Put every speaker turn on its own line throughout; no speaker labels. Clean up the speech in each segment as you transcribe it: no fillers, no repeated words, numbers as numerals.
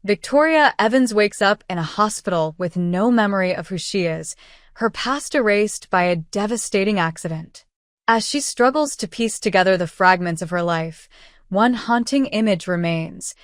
Victoria Evans wakes up in a hospital with no memory of who she is, her past erased by a devastating accident. As she struggles to piece together the fragments of her life, one haunting image remains: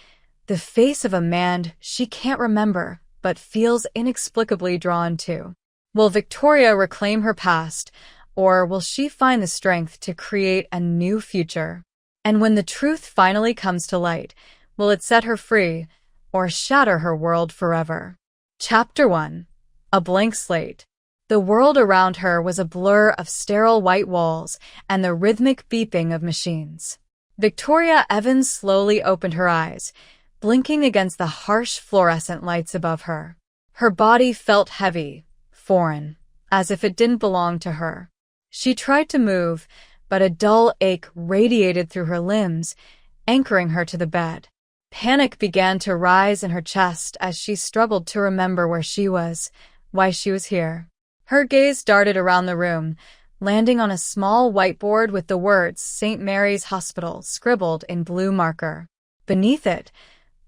the face of a man she can't remember but feels inexplicably drawn to. Will Victoria reclaim her past, or will she find the strength to create a new future? And when the truth finally comes to light, will it set her free or shatter her world forever? Chapter 1. A Blank Slate. The world around her was a blur of sterile white walls and the rhythmic beeping of machines. Victoria Evans slowly opened her eyes, blinking against the harsh fluorescent lights above her. Her body felt heavy, foreign, as if it didn't belong to her. She tried to move, but a dull ache radiated through her limbs, anchoring her to the bed. Panic began to rise in her chest as she struggled to remember where she was, why she was here. Her gaze darted around the room, landing on a small whiteboard with the words St. Mary's Hospital scribbled in blue marker. Beneath it,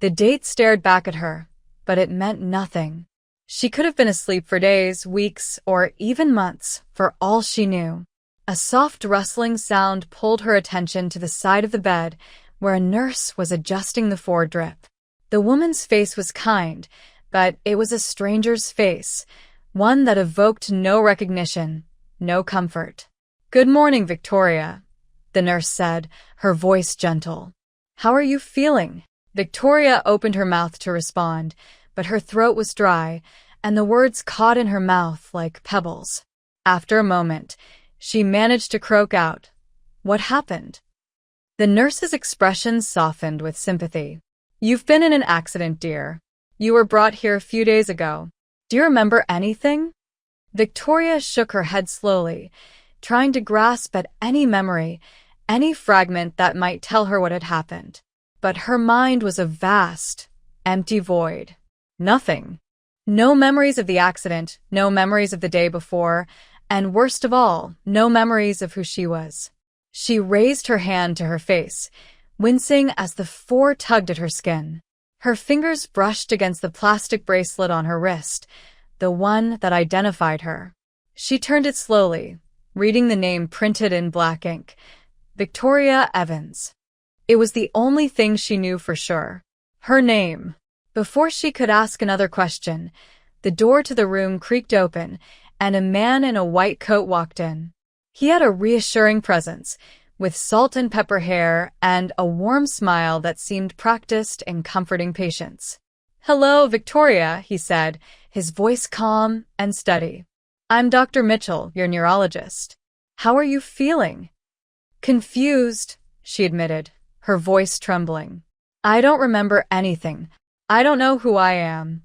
the date stared back at her, but it meant nothing. She could have been asleep for days, weeks, or even months, for all she knew. A soft rustling sound pulled her attention to the side of the bed, where a nurse was adjusting the foredrip. The woman's face was kind, but it was a stranger's face, one that evoked no recognition, no comfort. "Good morning, Victoria," the nurse said, her voice gentle. "How are you feeling?" Victoria opened her mouth to respond, but her throat was dry, and the words caught in her mouth like pebbles. After a moment, she managed to croak out, "What happened?" The nurse's expression softened with sympathy. "You've been in an accident, dear. You were brought here a few days ago. Do you remember anything?" Victoria shook her head slowly, trying to grasp at any memory, any fragment that might tell her what had happened. But her mind was a vast, empty void. Nothing. No memories of the accident, no memories of the day before, and worst of all, no memories of who she was. She raised her hand to her face, wincing as the four tugged at her skin. Her fingers brushed against the plastic bracelet on her wrist, the one that identified her. She turned it slowly, reading the name printed in black ink: Victoria Evans. It was the only thing she knew for sure. Her name. Before she could ask another question, the door to the room creaked open, and a man in a white coat walked in. He had a reassuring presence, with salt and pepper hair and a warm smile that seemed practiced in comforting patients. "Hello, Victoria," he said, his voice calm and steady. "I'm Dr. Mitchell, your neurologist. How are you feeling?" "Confused," she admitted, her voice trembling. "I don't remember anything. I don't know who I am."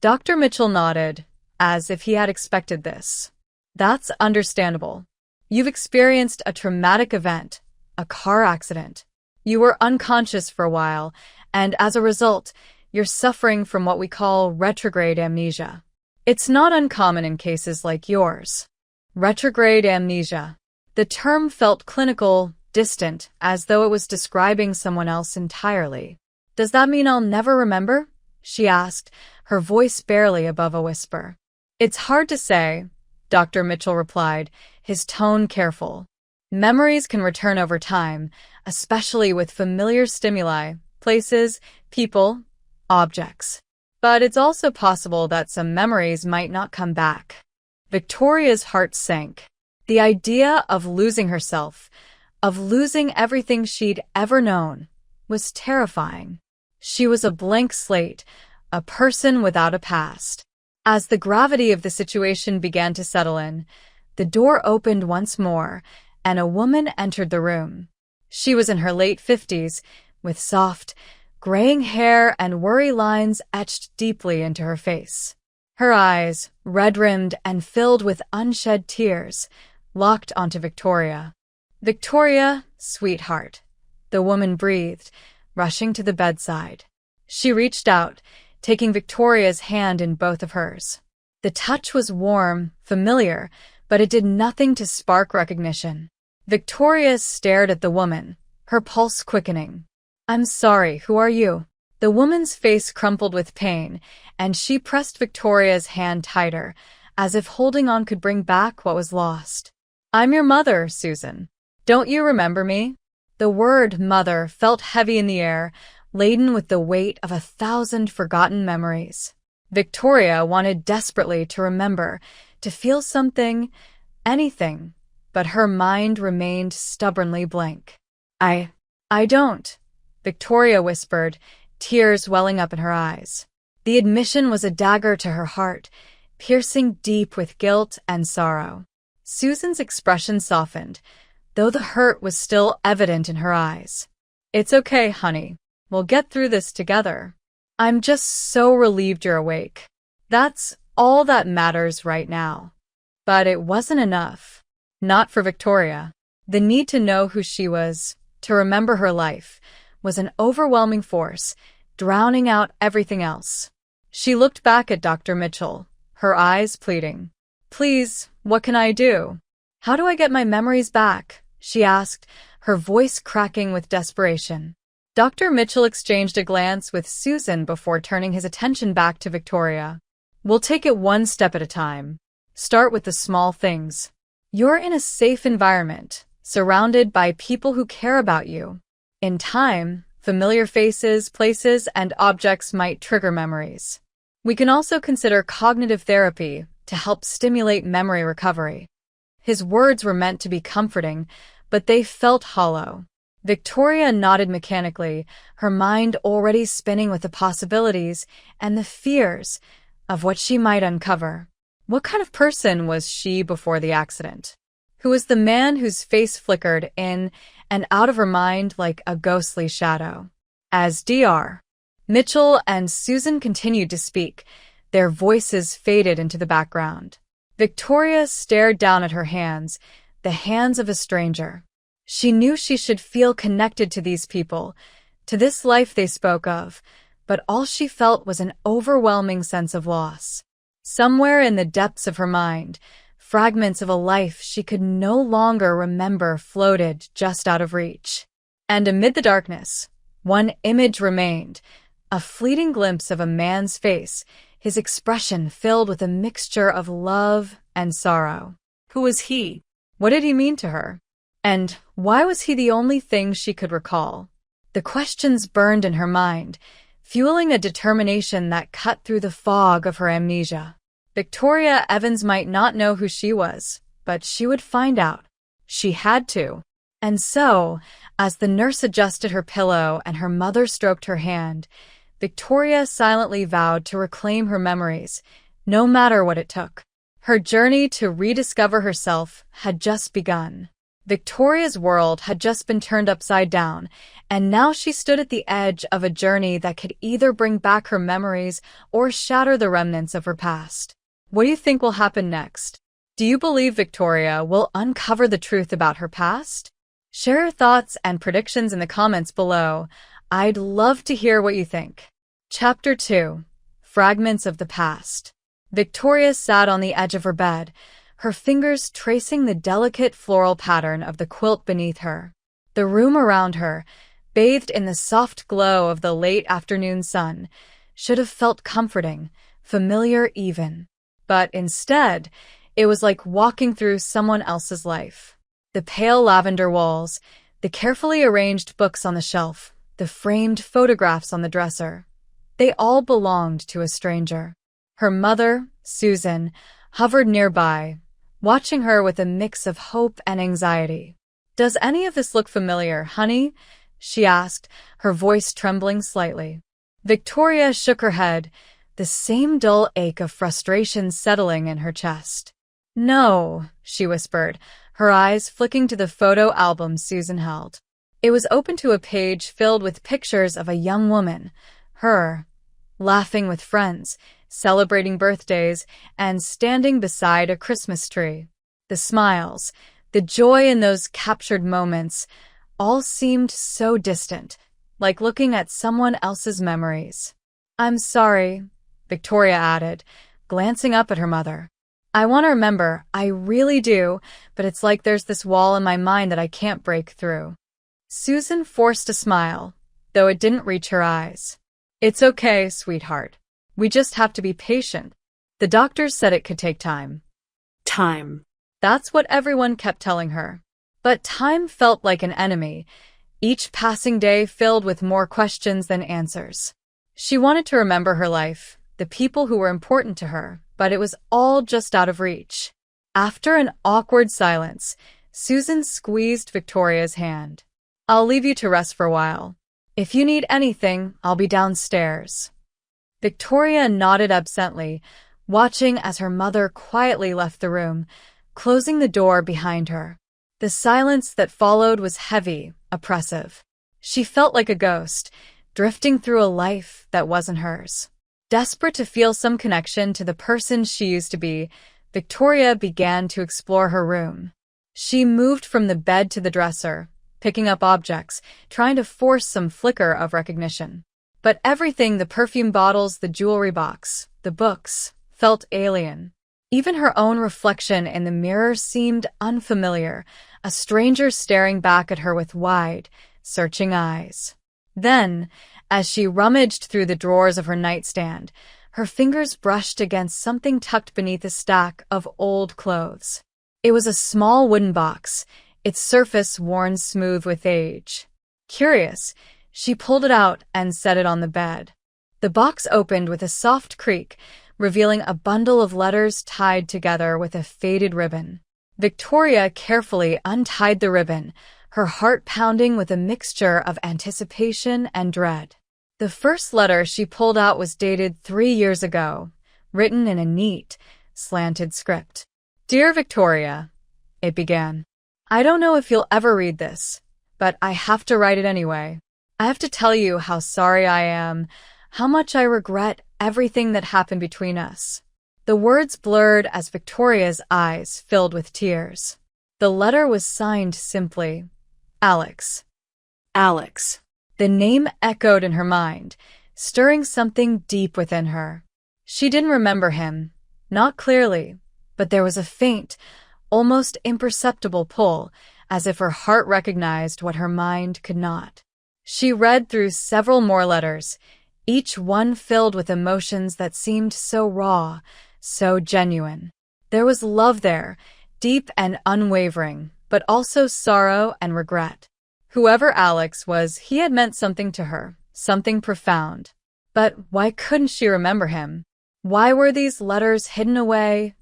Dr. Mitchell nodded, as if he had expected this. "That's understandable. You've experienced a traumatic event, a car accident. You were unconscious for a while, and as a result, you're suffering from what we call retrograde amnesia. It's not uncommon in cases like yours." Retrograde amnesia. The term felt clinical, distant, as though it was describing someone else entirely. "Does that mean I'll never remember?" she asked, her voice barely above a whisper. "It's hard to say," Dr. Mitchell replied, his tone careful. "Memories can return over time, especially with familiar stimuli, places, people, objects. But it's also possible that some memories might not come back." Victoria's heart sank. The idea of losing herself, of losing everything she'd ever known, was terrifying. She was a blank slate, a person without a past. As the gravity of the situation began to settle in, the door opened once more, and a woman entered the room. She was in her late 50s, with soft, graying hair and worry lines etched deeply into her face. Her eyes, red-rimmed and filled with unshed tears, locked onto Victoria. "Victoria, sweetheart," the woman breathed, rushing to the bedside. She reached out, taking Victoria's hand in both of hers. The touch was warm, familiar, but it did nothing to spark recognition. Victoria stared at the woman, her pulse quickening. "I'm sorry, who are you?" The woman's face crumpled with pain, and she pressed Victoria's hand tighter, as if holding on could bring back what was lost. "I'm your mother, Susan. Don't you remember me?" The word mother felt heavy in the air, laden with the weight of 1,000 forgotten memories. Victoria wanted desperately to remember, to feel something, anything, but her mind remained stubbornly blank. I don't," Victoria whispered, tears welling up in her eyes. The admission was a dagger to her heart, piercing deep with guilt and sorrow. Susan's expression softened, though the hurt was still evident in her eyes. "It's okay, honey. We'll get through this together. I'm just so relieved you're awake. That's all that matters right now." But it wasn't enough. Not for Victoria. The need to know who she was, to remember her life, was an overwhelming force, drowning out everything else. She looked back at Dr. Mitchell, her eyes pleading. "Please, what can I do? How do I get my memories back?" she asked, her voice cracking with desperation. Dr. Mitchell exchanged a glance with Susan before turning his attention back to Victoria. "We'll take it one step at a time. Start with the small things. You're in a safe environment, surrounded by people who care about you. In time, familiar faces, places, and objects might trigger memories. We can also consider cognitive therapy to help stimulate memory recovery." His words were meant to be comforting, but they felt hollow. Victoria nodded mechanically, her mind already spinning with the possibilities and the fears of what she might uncover. What kind of person was she before the accident? Who was the man whose face flickered in and out of her mind like a ghostly shadow? As Dr. Mitchell and Susan continued to speak, their voices faded into the background. Victoria stared down at her hands, the hands of a stranger. She knew she should feel connected to these people, to this life they spoke of, but all she felt was an overwhelming sense of loss. Somewhere in the depths of her mind, fragments of a life she could no longer remember floated just out of reach. And amid the darkness, one image remained, a fleeting glimpse of a man's face, his expression filled with a mixture of love and sorrow. Who was he? What did he mean to her? And why was he the only thing she could recall? The questions burned in her mind, fueling a determination that cut through the fog of her amnesia. Victoria Evans might not know who she was, but she would find out. She had to. And so, as the nurse adjusted her pillow and her mother stroked her hand, Victoria silently vowed to reclaim her memories, no matter what it took. Her journey to rediscover herself had just begun. Victoria's world had just been turned upside down, and now she stood at the edge of a journey that could either bring back her memories or shatter the remnants of her past. What do you think will happen next? Do you believe Victoria will uncover the truth about her past? Share your thoughts and predictions in the comments below. I'd love to hear what you think. Chapter 2. Fragments of the Past. Victoria sat on the edge of her bed, her fingers tracing the delicate floral pattern of the quilt beneath her. The room around her, bathed in the soft glow of the late afternoon sun, should have felt comforting, familiar even. But instead, it was like walking through someone else's life. The pale lavender walls, the carefully arranged books on the shelf, the framed photographs on the dresser. They all belonged to a stranger. Her mother, Susan, hovered nearby, watching her with a mix of hope and anxiety. "Does any of this look familiar, honey?" she asked, her voice trembling slightly. Victoria shook her head, the same dull ache of frustration settling in her chest. "No," she whispered, her eyes flicking to the photo album Susan held. It was open to a page filled with pictures of a young woman, her, laughing with friends, celebrating birthdays, and standing beside a Christmas tree. The smiles, the joy in those captured moments, all seemed so distant, like looking at someone else's memories. "I'm sorry," Victoria added, glancing up at her mother. "I want to remember, I really do, but it's like there's this wall in my mind that I can't break through." Susan forced a smile, though it didn't reach her eyes. It's okay, sweetheart. We just have to be patient. The doctors said it could take time.
Time.
That's what everyone kept telling her. But time felt like an enemy, each passing day filled with more questions than answers. She wanted to remember her life, the people who were important to her, but it was all just out of reach. After an awkward silence, Susan squeezed Victoria's hand. I'll leave you to rest for a while. If you need anything, I'll be downstairs. Victoria nodded absently, watching as her mother quietly left the room, closing the door behind her. The silence that followed was heavy, oppressive. She felt like a ghost, drifting through a life that wasn't hers. Desperate to feel some connection to the person she used to be, Victoria began to explore her room. She moved from the bed to the dresser, picking up objects, trying to force some flicker of recognition. But everything, the perfume bottles, the jewelry box, the books, felt alien. Even her own reflection in the mirror seemed unfamiliar, a stranger staring back at her with wide, searching eyes. Then, as she rummaged through the drawers of her nightstand, her fingers brushed against something tucked beneath a stack of old clothes. It was a small wooden box, its surface worn smooth with age. Curious, she pulled it out and set it on the bed. The box opened with a soft creak, revealing a bundle of letters tied together with a faded ribbon. Victoria carefully untied the ribbon, her heart pounding with a mixture of anticipation and dread. The first letter she pulled out was dated 3 years ago, written in a neat, slanted script. Dear Victoria, it began. I don't know if you'll ever read this, but I have to write it anyway. I have to tell you how sorry I am, how much I regret everything that happened between us. The words blurred as Victoria's eyes filled with tears. The letter was signed simply, Alex.
Alex.
The name echoed in her mind, stirring something deep within her. She didn't remember him, not clearly, but there was a faint, almost imperceptible pull, as if her heart recognized what her mind could not. She read through several more letters, each one filled with emotions that seemed so raw, so genuine. There was love there, deep and unwavering, but also sorrow and regret. Whoever Alex was, he had meant something to her, something profound. But why couldn't she remember him? Why were these letters hidden away,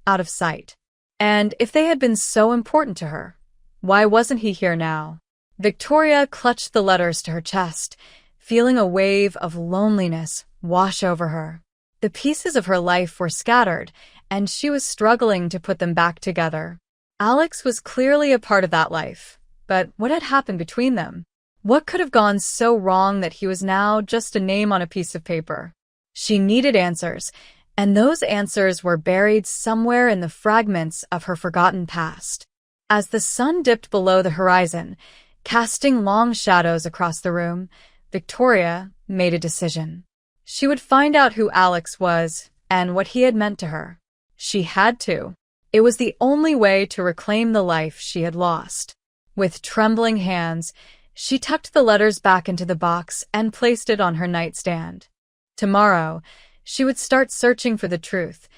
out of sight? And if they had been so important to her, why wasn't he here now? Victoria clutched the letters to her chest, feeling a wave of loneliness wash over her. The pieces of her life were scattered, and she was struggling to put them back together. Alex was clearly a part of that life, but what had happened between them? What could have gone so wrong that he was now just a name on a piece of paper? She needed answers, and those answers were buried somewhere in the fragments of her forgotten past. As the sun dipped below the horizon, casting long shadows across the room, Victoria made a decision. She would find out who Alex was and what he had meant to her. She had to. It was the only way to reclaim the life she had lost. With trembling hands, she tucked the letters back into the box and placed it on her nightstand. Tomorrow, she would start searching for the truth,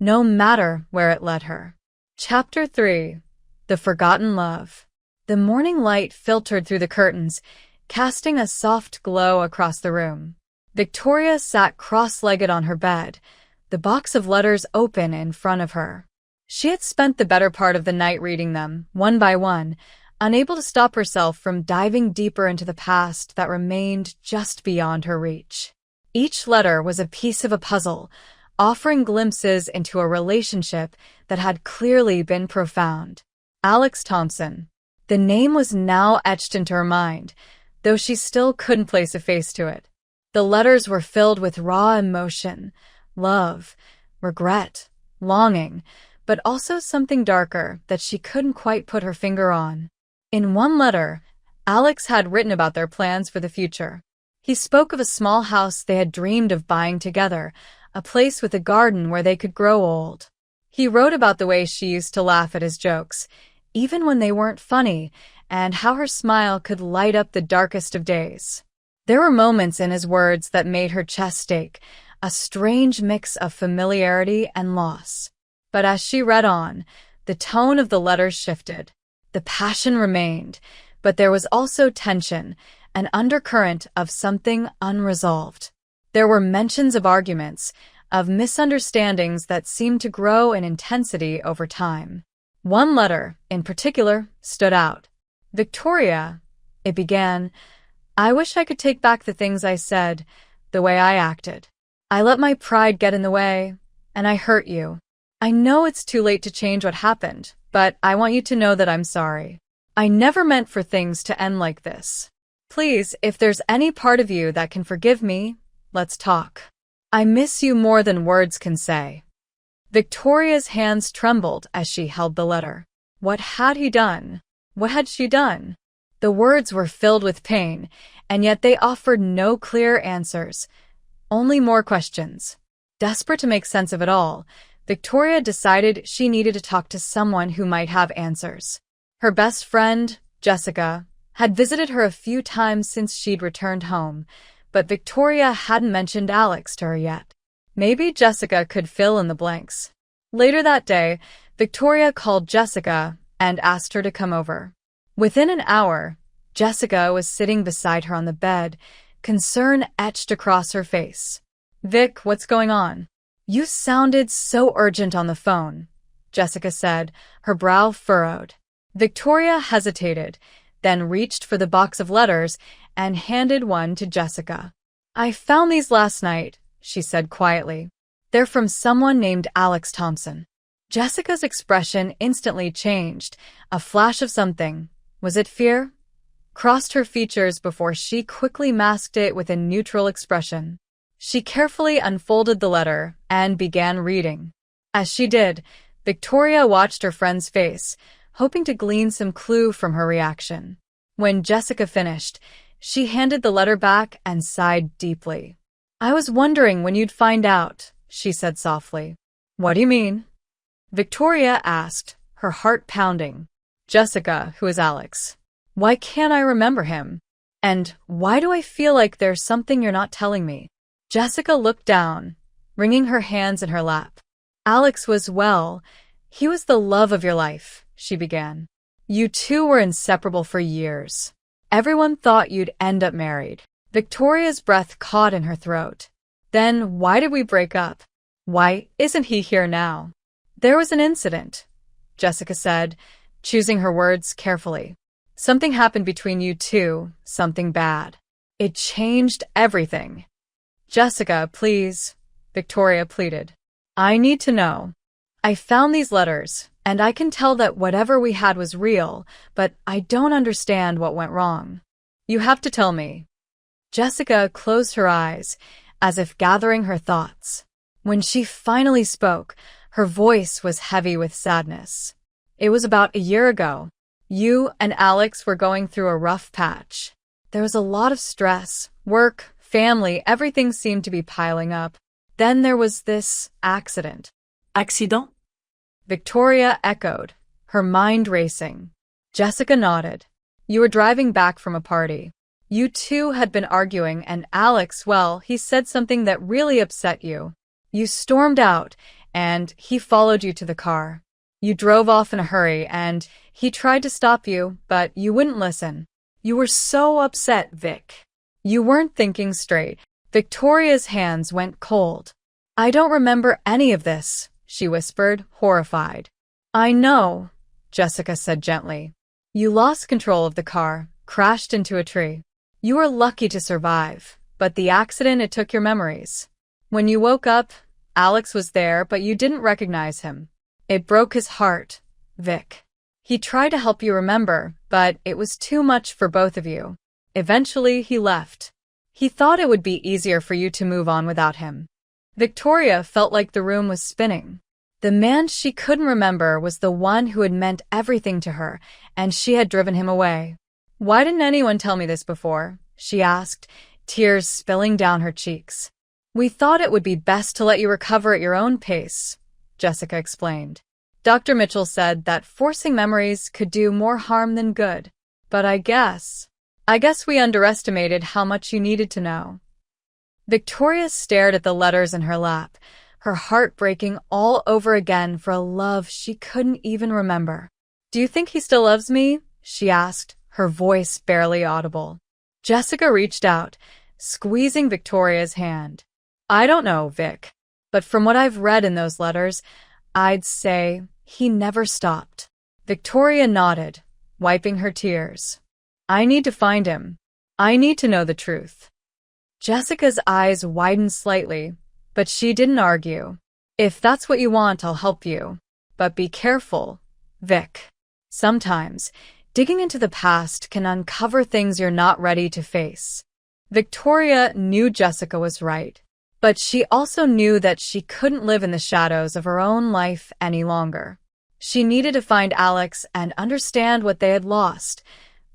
no matter where it led her. Chapter 3. The Forgotten Love. The morning light filtered through the curtains, casting a soft glow across the room. Victoria sat cross-legged on her bed, the box of letters open in front of her. She had spent the better part of the night reading them, one by one, unable to stop herself from diving deeper into the past that remained just beyond her reach. Each letter was a piece of a puzzle, offering glimpses into a relationship that had clearly been profound. Alex Thompson. The name was now etched into her mind, though she still couldn't place a face to it. The letters were filled with raw emotion, love, regret, longing, but also something darker that she couldn't quite put her finger on. In one letter, Alex had written about their plans for the future. He spoke of a small house they had dreamed of buying together, a place with a garden where they could grow old. He wrote about the way she used to laugh at his jokes, even when they weren't funny, and how her smile could light up the darkest of days. There were moments in his words that made her chest ache, a strange mix of familiarity and loss. But as she read on, the tone of the letters shifted. The passion remained, but there was also tension, an undercurrent of something unresolved. There were mentions of arguments, of misunderstandings that seemed to grow in intensity over time. One letter, in particular, stood out. "Victoria," it began, "I wish I could take back the things I said, the way I acted. I let my pride get in the way, and I hurt you. I know it's too late to change what happened, but I want you to know that I'm sorry. I never meant for things to end like this. Please, if there's any part of you that can forgive me, let's talk. I miss you more than words can say." Victoria's hands trembled as she held the letter. What had he done? What had she done? The words were filled with pain, and yet they offered no clear answers, only more questions. Desperate to make sense of it all, Victoria decided she needed to talk to someone who might have answers. Her best friend, Jessica, had visited her a few times since she'd returned home, but Victoria hadn't mentioned Alex to her yet. Maybe Jessica could fill in the blanks. Later that day, Victoria called Jessica and asked her to come over. Within an hour, Jessica was sitting beside her on the bed, concern etched across her face. "Vic, what's going on? You sounded so urgent on the phone," Jessica said, her brow furrowed. Victoria hesitated, then reached for the box of letters and handed one to Jessica. "I found these last night," she said quietly. "They're from someone named Alex Thompson." Jessica's expression instantly changed. A flash of something, was it fear? Crossed her features before she quickly masked it with a neutral expression. She carefully unfolded the letter and began reading. As she did, Victoria watched her friend's face, hoping to glean some clue from her reaction. When Jessica finished, she handed the letter back and sighed deeply. "I was wondering when you'd find out," she said softly. "What do you mean?" Victoria asked, her heart pounding. "Jessica, who is Alex? Why can't I remember him? And why do I feel like there's something you're not telling me?" Jessica looked down, wringing her hands in her lap. "Alex was well. He was the love of your life," she began. "You two were inseparable for years. Everyone thought you'd end up married." Victoria's breath caught in her throat. "Then why did we break up? Why isn't he here now?" "There was an incident," Jessica said, choosing her words carefully. "Something happened between you two, something bad. It changed everything." "Jessica, please," Victoria pleaded. "I need to know. I found these letters, and I can tell that whatever we had was real, but I don't understand what went wrong. You have to tell me." Jessica closed her eyes, as if gathering her thoughts. When she finally spoke, her voice was heavy with sadness. "It was about a year ago. You and Alex were going through a rough patch. There was a lot of stress, work, family, everything seemed to be piling up. Then there was this accident."
Accident?
Victoria echoed, her mind racing. Jessica nodded. "You were driving back from a party. You two had been arguing, and Alex, well, he said something that really upset you. You stormed out, and he followed you to the car. You drove off in a hurry, and he tried to stop you, but you wouldn't listen. You were so upset, Vic. You weren't thinking straight." Victoria's hands went cold. "I don't remember any of this," she whispered, horrified. "I know," Jessica said gently. "You lost control of the car, crashed into a tree. You were lucky to survive, but the accident, it took your memories. When you woke up, Alex was there, but you didn't recognize him. It broke his heart, Vic. He tried to help you remember, but it was too much for both of you. Eventually, he left. He thought it would be easier for you to move on without him." Victoria felt like the room was spinning. The man she couldn't remember was the one who had meant everything to her, and she had driven him away. "Why didn't anyone tell me this before?" she asked, tears spilling down her cheeks. "We thought it would be best to let you recover at your own pace," Jessica explained. "Dr. Mitchell said that forcing memories could do more harm than good. But I guess..." I guess we underestimated how much you needed to know. Victoria stared at the letters in her lap, her heart breaking all over again for a love she couldn't even remember. Do you think he still loves me? She asked, her voice barely audible. Jessica reached out, squeezing Victoria's hand. I don't know, Vic, but from what I've read in those letters, I'd say he never stopped. Victoria nodded, wiping her tears. I need to find him. I need to know the truth. Jessica's eyes widened slightly, but she didn't argue. If that's what you want, I'll help you. But be careful, Vic. Sometimes, digging into the past can uncover things you're not ready to face. Victoria knew Jessica was right, but she also knew that she couldn't live in the shadows of her own life any longer. She needed to find Alex and understand what they had lost,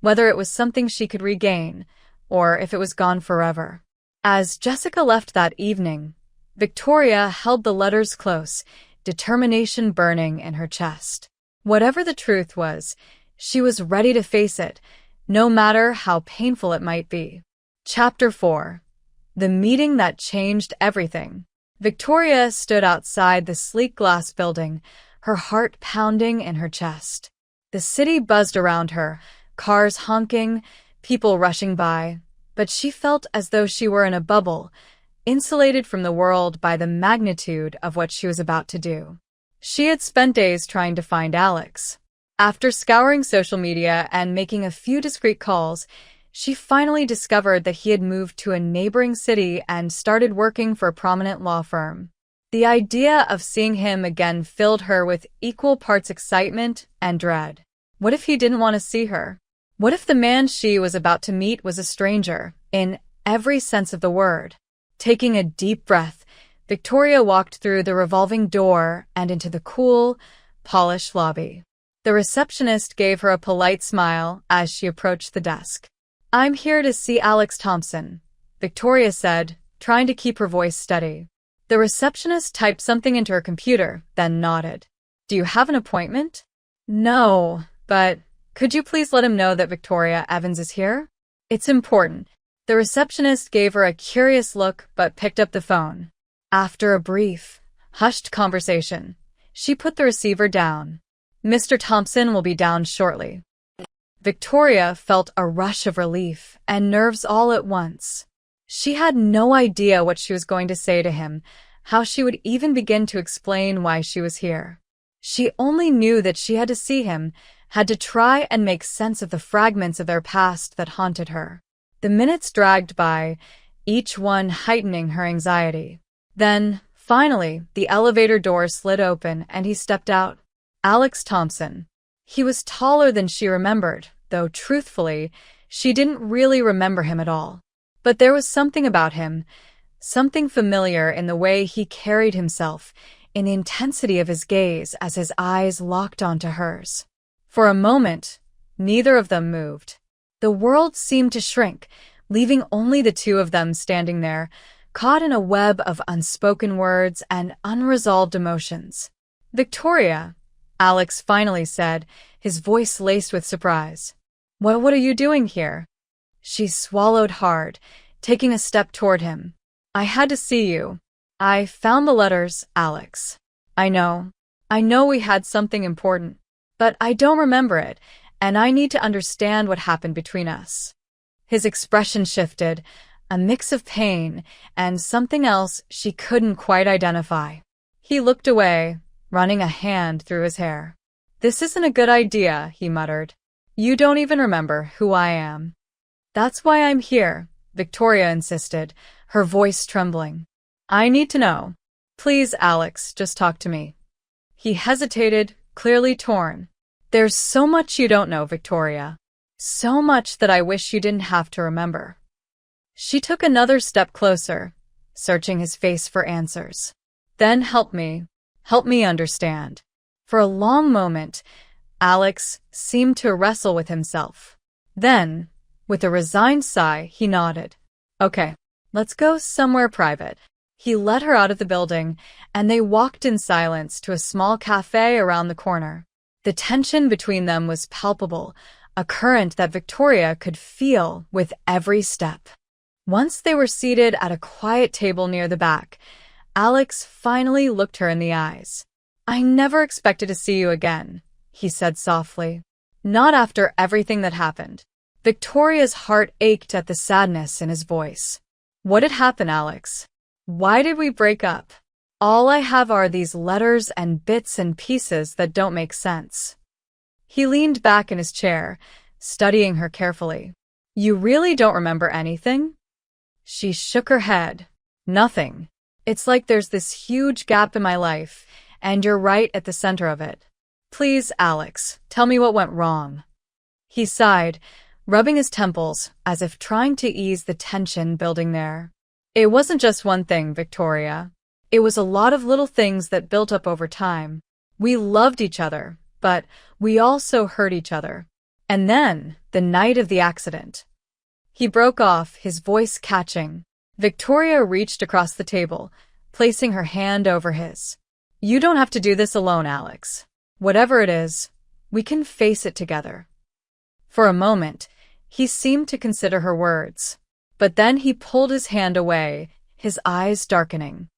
whether it was something she could regain, or if it was gone forever. As Jessica left that evening, Victoria held the letters close, determination burning in her chest. Whatever the truth was, she was ready to face it, no matter how painful it might be. Chapter 4. The Meeting That Changed Everything. Victoria stood outside the sleek glass building, her heart pounding in her chest. The city buzzed around her, cars honking, people rushing by, but she felt as though she were in a bubble, insulated from the world by the magnitude of what she was about to do. She had spent days trying to find Alex. After scouring social media and making a few discreet calls, she finally discovered that he had moved to a neighboring city and started working for a prominent law firm. The idea of seeing him again filled her with equal parts excitement and dread. What if he didn't want to see her? What if the man she was about to meet was a stranger, in every sense of the word? Taking a deep breath, Victoria walked through the revolving door and into the cool, polished lobby. The receptionist gave her a polite smile as she approached the desk. I'm here to see Alex Thompson, Victoria said, trying to keep her voice steady. The receptionist typed something into her computer, then nodded. Do you have an appointment? No, but could you please let him know that Victoria Evans is here? It's important. The receptionist gave her a curious look but picked up the phone. After a brief, hushed conversation, she put the receiver down. Mr. Thompson will be down shortly. Victoria felt a rush of relief and nerves all at once. She had no idea what she was going to say to him, how she would even begin to explain why she was here. She only knew that she had to see him, had to try and make sense of the fragments of their past that haunted her. The minutes dragged by, each one heightening her anxiety. Then, finally, the elevator door slid open and he stepped out. Alex Thompson. He was taller than she remembered, though truthfully, she didn't really remember him at all. But there was something about him, something familiar in the way he carried himself, in the intensity of his gaze as his eyes locked onto hers. For a moment, neither of them moved. The world seemed to shrink, leaving only the two of them standing there, caught in a web of unspoken words and unresolved emotions. Victoria, Alex finally said, his voice laced with surprise. What are you doing here? She swallowed hard, taking a step toward him. I had to see you. I found the letters, Alex. I know we had something important, but I don't remember it, and I need to understand what happened between us. His expression shifted, a mix of pain and something else she couldn't quite identify. He looked away, running a hand through his hair. This isn't a good idea, he muttered. You don't even remember who I am. That's why I'm here, Victoria insisted, her voice trembling. I need to know. Please, Alex, just talk to me. He hesitated, clearly torn. There's so much you don't know, Victoria. So much that I wish you didn't have to remember. She took another step closer, searching his face for answers. Then help me understand. For a long moment, Alex seemed to wrestle with himself. Then, with a resigned sigh, he nodded. Okay, let's go somewhere private. He led her out of the building, and they walked in silence to a small cafe around the corner. The tension between them was palpable, a current that Victoria could feel with every step. Once they were seated at a quiet table near the back, Alex finally looked her in the eyes. "I never expected to see you again," he said softly. "Not after everything that happened." Victoria's heart ached at the sadness in his voice. "What had happened, Alex? Why did we break up? All I have are these letters and bits and pieces that don't make sense." He leaned back in his chair, studying her carefully. "You really don't remember anything?" She shook her head. "Nothing. It's like there's this huge gap in my life, and you're right at the center of it. Please, Alex, tell me what went wrong." He sighed, rubbing his temples as if trying to ease the tension building there. "It wasn't just one thing, Victoria. It was a lot of little things that built up over time. We loved each other, but we also hurt each other. And then, the night of the accident." He broke off, his voice catching. Victoria reached across the table, placing her hand over his. "You don't have to do this alone, Alex. Whatever it is, we can face it together." For a moment, he seemed to consider her words. But then he pulled his hand away, his eyes darkening.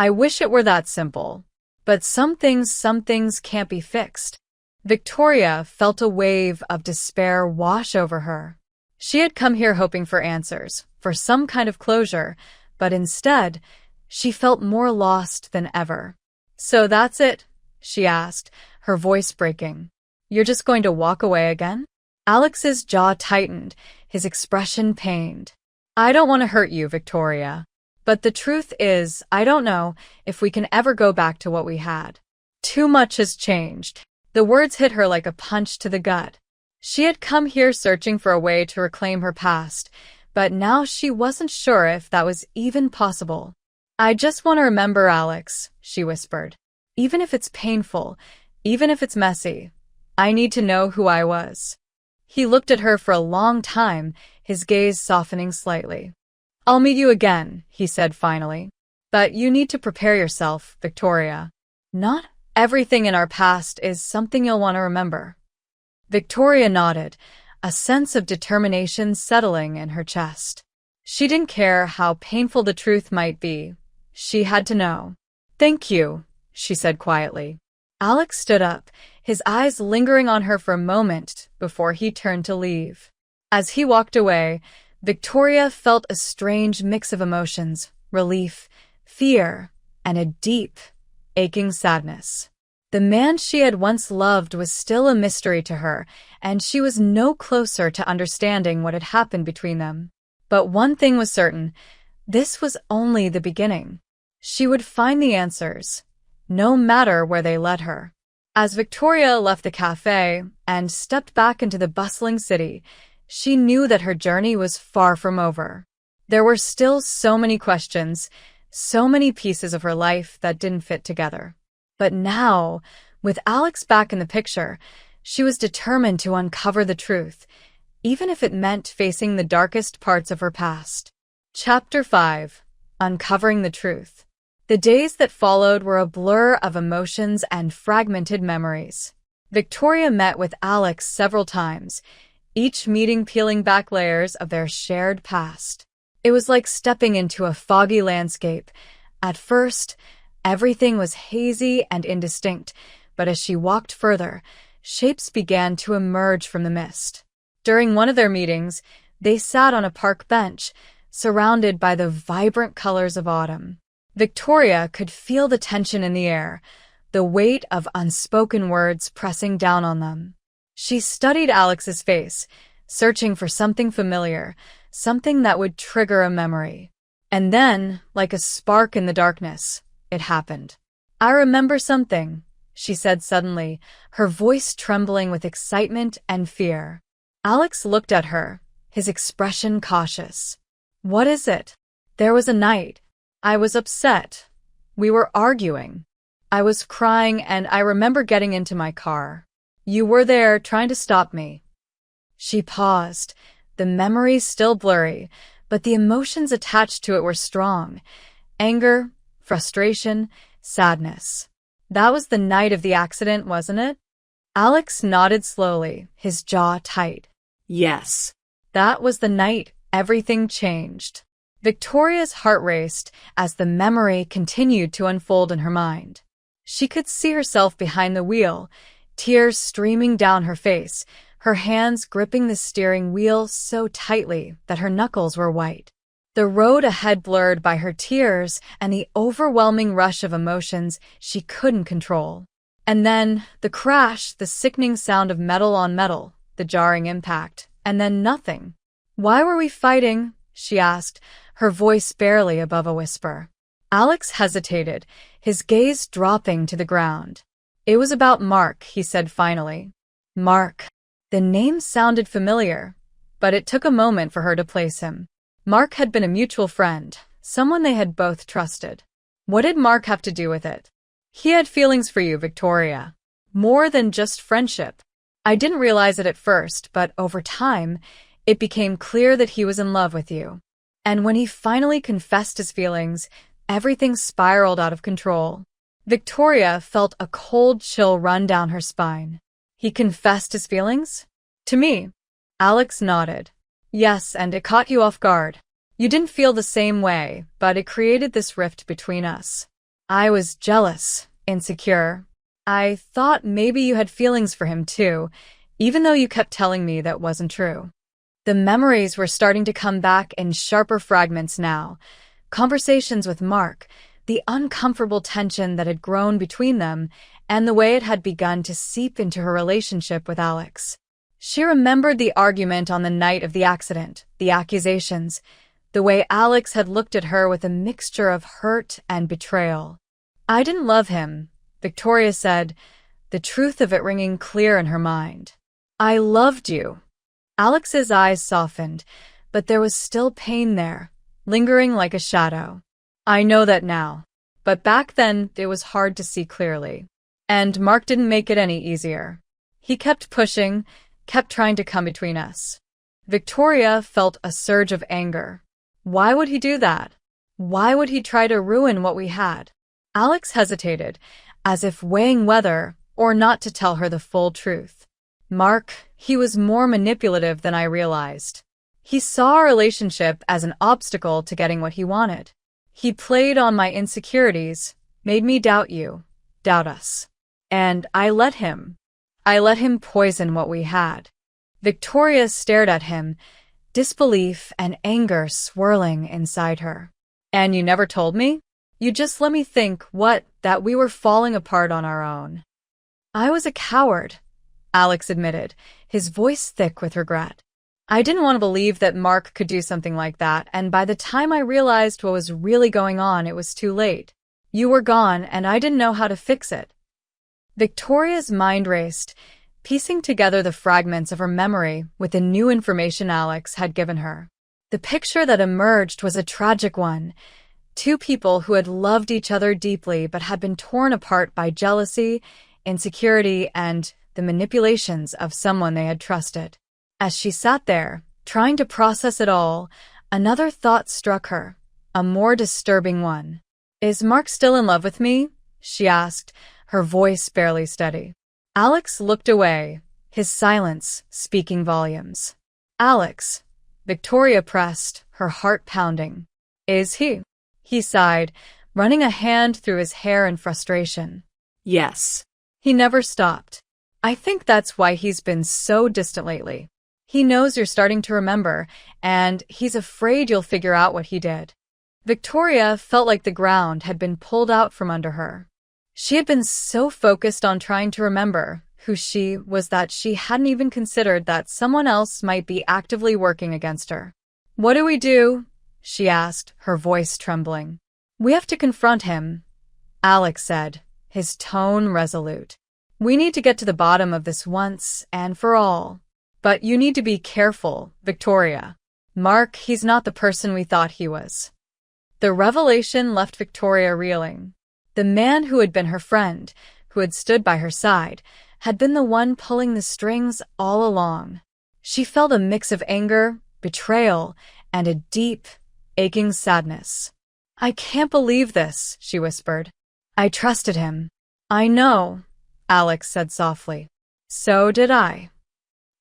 "I wish it were that simple. But some things can't be fixed." Victoria felt a wave of despair wash over her. She had come here hoping for answers, for some kind of closure, but instead, she felt more lost than ever. "So that's it?" she asked, her voice breaking. "You're just going to walk away again?" Alex's jaw tightened, his expression pained. "I don't want to hurt you, Victoria. But the truth is, I don't know if we can ever go back to what we had. Too much has changed." The words hit her like a punch to the gut. She had come here searching for a way to reclaim her past, but now she wasn't sure if that was even possible. "I just want to remember, Alex," she whispered. "Even if it's painful, even if it's messy, I need to know who I was." He looked at her for a long time, his gaze softening slightly. "I'll meet you again," he said finally. "But you need to prepare yourself, Victoria. Not everything in our past is something you'll want to remember." Victoria nodded, a sense of determination settling in her chest. She didn't care how painful the truth might be. She had to know. "Thank you," she said quietly. Alex stood up, his eyes lingering on her for a moment before he turned to leave. As he walked away, Victoria felt a strange mix of emotions, relief, fear, and a deep, aching sadness. The man she had once loved was still a mystery to her, and she was no closer to understanding what had happened between them. But one thing was certain, this was only the beginning. She would find the answers, no matter where they led her. As Victoria left the cafe and stepped back into the bustling city, she knew that her journey was far from over. There were still so many questions, so many pieces of her life that didn't fit together. But now, with Alex back in the picture, she was determined to uncover the truth, even if it meant facing the darkest parts of her past. Chapter 5: Uncovering the Truth. The days that followed were a blur of emotions and fragmented memories. Victoria met with Alex several times, each meeting peeling back layers of their shared past. It was like stepping into a foggy landscape. At first, everything was hazy and indistinct, but as she walked further, shapes began to emerge from the mist. During one of their meetings, they sat on a park bench, surrounded by the vibrant colors of autumn. Victoria could feel the tension in the air, the weight of unspoken words pressing down on them. She studied Alex's face, searching for something familiar, something that would trigger a memory. And then, like a spark in the darkness, it happened. "I remember something," she said suddenly, her voice trembling with excitement and fear. Alex looked at her, his expression cautious. "What is it?" "There was a night. I was upset. We were arguing. I was crying, and I remember getting into my car. You were there trying to stop me." She paused, the memories still blurry, but the emotions attached to it were strong. Anger, frustration, sadness. "That was the night of the accident, wasn't it?" Alex nodded slowly, his jaw tight.
Yes.
That was the night everything changed. Victoria's heart raced as the memory continued to unfold in her mind. She could see herself behind the wheel, tears streaming down her face, her hands gripping the steering wheel so tightly that her knuckles were white. The road ahead blurred by her tears and the overwhelming rush of emotions she couldn't control. And then, the crash, the sickening sound of metal on metal, the jarring impact, and then nothing. "Why were we fighting?" she asked, her voice barely above a whisper. Alex hesitated, his gaze dropping to the ground. "It was about Mark," he said finally. Mark. The name sounded familiar, but it took a moment for her to place him. Mark had been a mutual friend, someone they had both trusted. What did Mark have to do with it? "He had feelings for you, Victoria. More than just friendship. I didn't realize it at first, but over time, it became clear that he was in love with you. And when he finally confessed his feelings, everything spiraled out of control." Victoria felt a cold chill run down her spine. "He confessed his feelings? To me?" Alex nodded. "Yes, and it caught you off guard. You didn't feel the same way, but it created this rift between us. I was jealous, insecure. I thought maybe you had feelings for him too, even though you kept telling me that wasn't true." The memories were starting to come back in sharper fragments now. Conversations with Mark, the uncomfortable tension that had grown between them, and the way it had begun to seep into her relationship with Alex. She remembered the argument on the night of the accident, the accusations, the way Alex had looked at her with a mixture of hurt and betrayal. "I didn't love him," Victoria said, the truth of it ringing clear in her mind. "I loved you." Alex's eyes softened, but there was still pain there, lingering like a shadow. "I know that now, but back then it was hard to see clearly. And Mark didn't make it any easier. He kept pushing, kept trying to come between us." Victoria felt a surge of anger. Why would he do that? Why would he try to ruin what we had? Alex hesitated, as if weighing whether or not to tell her the full truth. "Mark, he was more manipulative than I realized. He saw our relationship as an obstacle to getting what he wanted. He played on my insecurities, made me doubt you, doubt us. And I let him. I let him poison what we had." Victoria stared at him, disbelief and anger swirling inside her. "And you never told me? You just let me think, that we were falling apart on our own." "I was a coward," Alex admitted, his voice thick with regret. "I didn't want to believe that Mark could do something like that, and by the time I realized what was really going on, it was too late. You were gone, and I didn't know how to fix it." Victoria's mind raced, piecing together the fragments of her memory with the new information Alex had given her. The picture that emerged was a tragic one. Two people who had loved each other deeply but had been torn apart by jealousy, insecurity, and the manipulations of someone they had trusted. As she sat there, trying to process it all, another thought struck her, a more disturbing one. "Is Mark still in love with me?" she asked, her voice barely steady. Alex looked away, his silence speaking volumes. "Alex," Victoria pressed, her heart pounding. "Is he?" He sighed, running a hand through his hair in frustration.
"Yes."
He never stopped. "I think that's why he's been so distant lately. He knows you're starting to remember, and he's afraid you'll figure out what he did." Victoria felt like the ground had been pulled out from under her. She had been so focused on trying to remember who she was that she hadn't even considered that someone else might be actively working against her. "What do we do?" she asked, her voice trembling. "We have to confront him," Alex said, his tone resolute. "We need to get to the bottom of this once and for all. But you need to be careful, Victoria. Mark, he's not the person we thought he was." The revelation left Victoria reeling. The man who had been her friend, who had stood by her side, had been the one pulling the strings all along. She felt a mix of anger, betrayal, and a deep, aching sadness. "I can't believe this," she whispered. "I trusted him." "I know," Alex said softly. "So did I."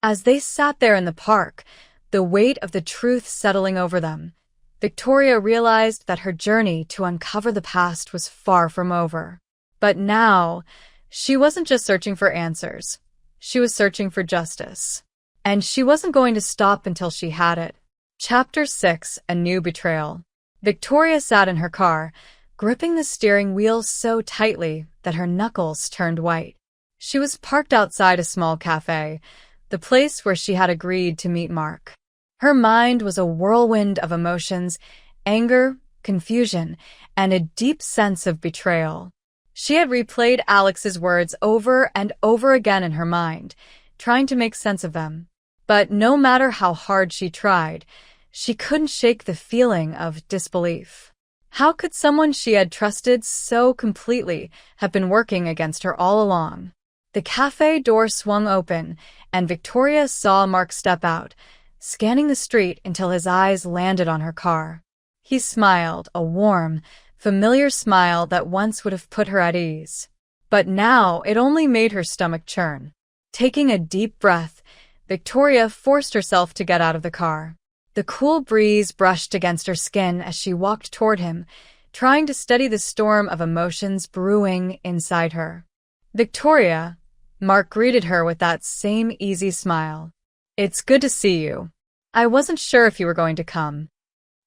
As they sat there in the park, the weight of the truth settling over them, Victoria realized that her journey to uncover the past was far from over. But now, she wasn't just searching for answers. She was searching for justice. And she wasn't going to stop until she had it. Chapter 6: A New Betrayal. Victoria sat in her car, gripping the steering wheel so tightly that her knuckles turned white. She was parked outside a small cafe, the place where she had agreed to meet Mark. Her mind was a whirlwind of emotions, anger, confusion, and a deep sense of betrayal. She had replayed Alex's words over and over again in her mind, trying to make sense of them. But no matter how hard she tried, she couldn't shake the feeling of disbelief. How could someone she had trusted so completely have been working against her all along? The cafe door swung open, and Victoria saw Mark step out, scanning the street until his eyes landed on her car. He smiled, a warm, familiar smile that once would have put her at ease. But now it only made her stomach churn. Taking a deep breath, Victoria forced herself to get out of the car. The cool breeze brushed against her skin as she walked toward him, trying to steady the storm of emotions brewing inside her. "Victoria," Mark greeted her with that same easy smile. "It's good to see you. I wasn't sure if you were going to come."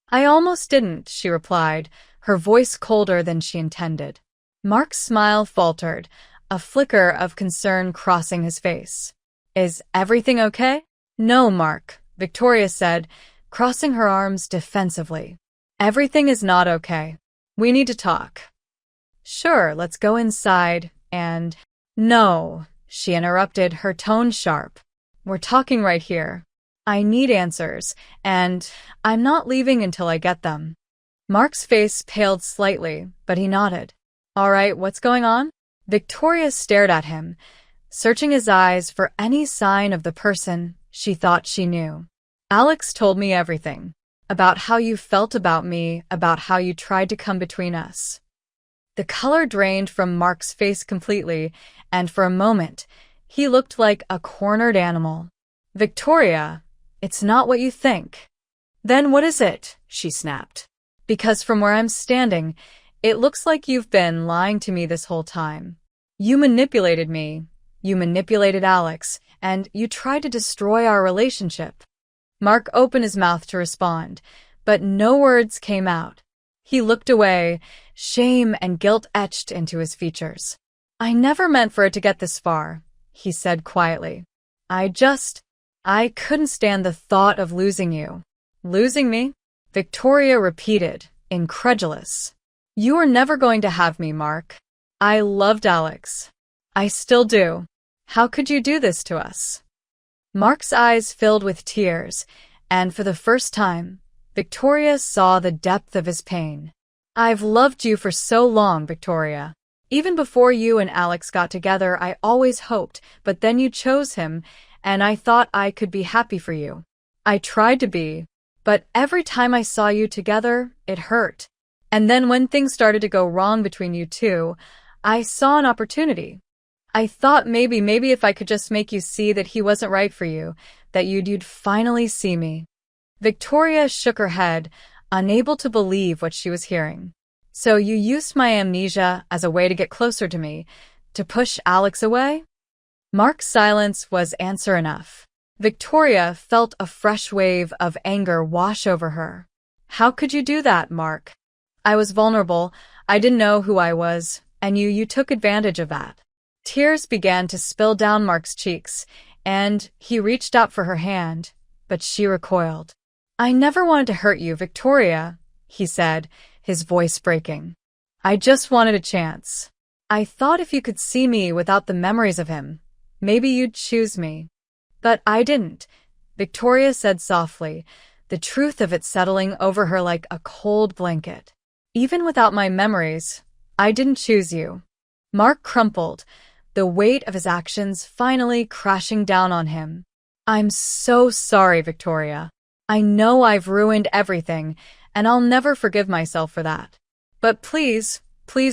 "I almost didn't," she replied, her voice colder than she intended. Mark's smile faltered, a flicker of concern crossing his face. "Is everything okay?" "No, Mark," Victoria said, crossing her arms defensively. "Everything is not okay. We need to talk." "Sure, let's go inside and—" "No," she interrupted, her tone sharp. "We're talking right here. I need answers, and I'm not leaving until I get them." Mark's face paled slightly, but he nodded. "All right, what's going on?" Victoria stared at him, searching his eyes for any sign of the person she thought she knew. "Alex told me everything. About how you felt about me, about how you tried to come between us." The color drained from Mark's face completely, and for a moment, he looked like a cornered animal. "Victoria, it's not what you think." "Then what is it?" she snapped. "Because from where I'm standing, it looks like you've been lying to me this whole time. You manipulated me, you manipulated Alex, and you tried to destroy our relationship." Mark opened his mouth to respond, but no words came out. He looked away, shame and guilt etched into his features. "I never meant for it to get this far," he said quietly. I couldn't stand the thought of losing you." "Losing me?" Victoria repeated, incredulous. "You were never going to have me, Mark. I loved Alex. I still do. How could you do this to us?" Mark's eyes filled with tears, and for the first time, Victoria saw the depth of his pain. "I've loved you for so long, Victoria. Even before you and Alex got together, I always hoped, but then you chose him, and I thought I could be happy for you. I tried to be, but every time I saw you together, it hurt. And then when things started to go wrong between you two, I saw an opportunity. I thought maybe if I could just make you see that he wasn't right for you, that you'd finally see me." Victoria shook her head, unable to believe what she was hearing. "So you used my amnesia as a way to get closer to me, to push Alex away?" Mark's silence was answer enough. Victoria felt a fresh wave of anger wash over her. "How could you do that, Mark? I was vulnerable, I didn't know who I was, and you took advantage of that." Tears began to spill down Mark's cheeks, and he reached out for her hand, but she recoiled. "I never wanted to hurt you, Victoria," he said, his voice breaking. "I just wanted a chance. I thought if you could see me without the memories of him, maybe you'd choose me. But I didn't," Victoria said softly, the truth of it settling over her like a cold blanket. "Even without my memories, I didn't choose you." Mark crumpled, the weight of his actions finally crashing down on him. "I'm so sorry, Victoria. I know I've ruined everything, and I'll never forgive myself for that. But please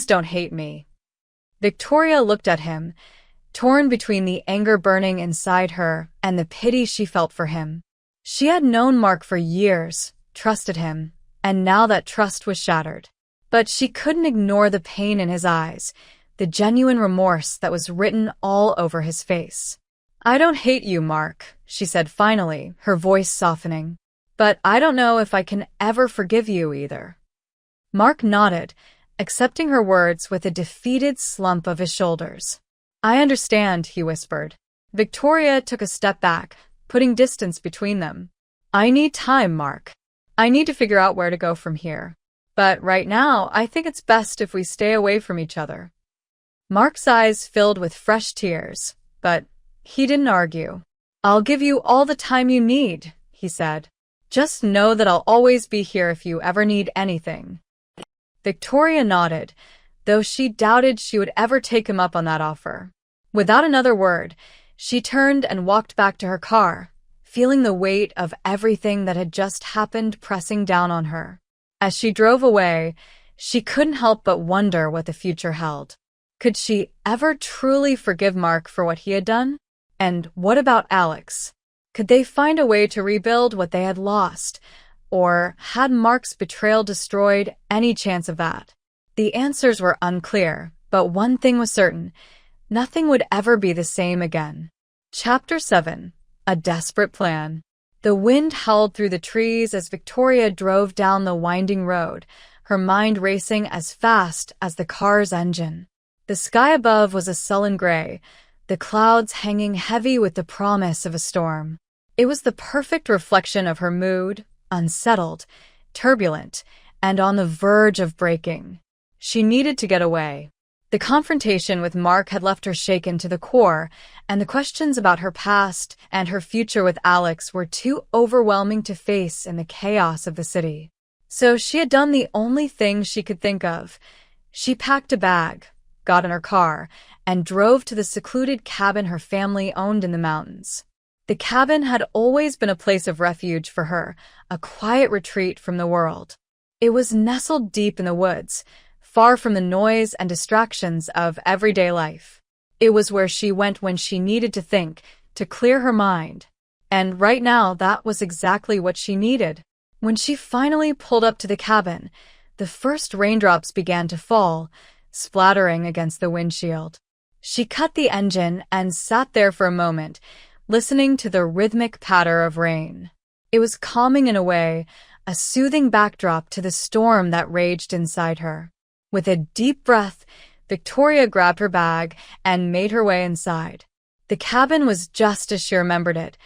don't hate me." Victoria looked at him, torn between the anger burning inside her and the pity she felt for him. She had known Mark for years, trusted him, and now that trust was shattered. But she couldn't ignore the pain in his eyes, the genuine remorse that was written all over his face. "I don't hate you, Mark," she said finally, her voice softening. "But I don't know if I can ever forgive you either." Mark nodded, accepting her words with a defeated slump of his shoulders. "I understand," he whispered. Victoria took a step back, putting distance between them. "I need time, Mark. I need to figure out where to go from here. But right now, I think it's best if we stay away from each other." Mark's eyes filled with fresh tears, but he didn't argue. "I'll give you all the time you need," he said. "Just know that I'll always be here if you ever need anything." Victoria nodded, though she doubted she would ever take him up on that offer. Without another word, she turned and walked back to her car, feeling the weight of everything that had just happened pressing down on her. As she drove away, she couldn't help but wonder what the future held. Could she ever truly forgive Mark for what he had done? And what about Alex? Could they find a way to rebuild what they had lost? Or had Mark's betrayal destroyed any chance of that? The answers were unclear, but one thing was certain: nothing would ever be the same again. Chapter 7. A Desperate Plan. The wind howled through the trees as Victoria drove down the winding road, her mind racing as fast as the car's engine. The sky above was a sullen gray, the clouds hanging heavy with the promise of a storm. It was the perfect reflection of her mood, unsettled, turbulent, and on the verge of breaking. She needed to get away. The confrontation with Mark had left her shaken to the core, and the questions about her past and her future with Alex were too overwhelming to face in the chaos of the city. So she had done the only thing she could think of. She packed a bag, got in her car, and drove to the secluded cabin her family owned in the mountains. The cabin had always been a place of refuge for her, a quiet retreat from the world. It was nestled deep in the woods, far from the noise and distractions of everyday life. It was where she went when she needed to think, to clear her mind. And right now, that was exactly what she needed. When she finally pulled up to the cabin, the first raindrops began to fall, splattering against the windshield. She cut the engine and sat there for a moment, listening to the rhythmic patter of rain. It was calming in a way, a soothing backdrop to the storm that raged inside her. With a deep breath, Victoria grabbed her bag and made her way inside. The cabin was just as she remembered it,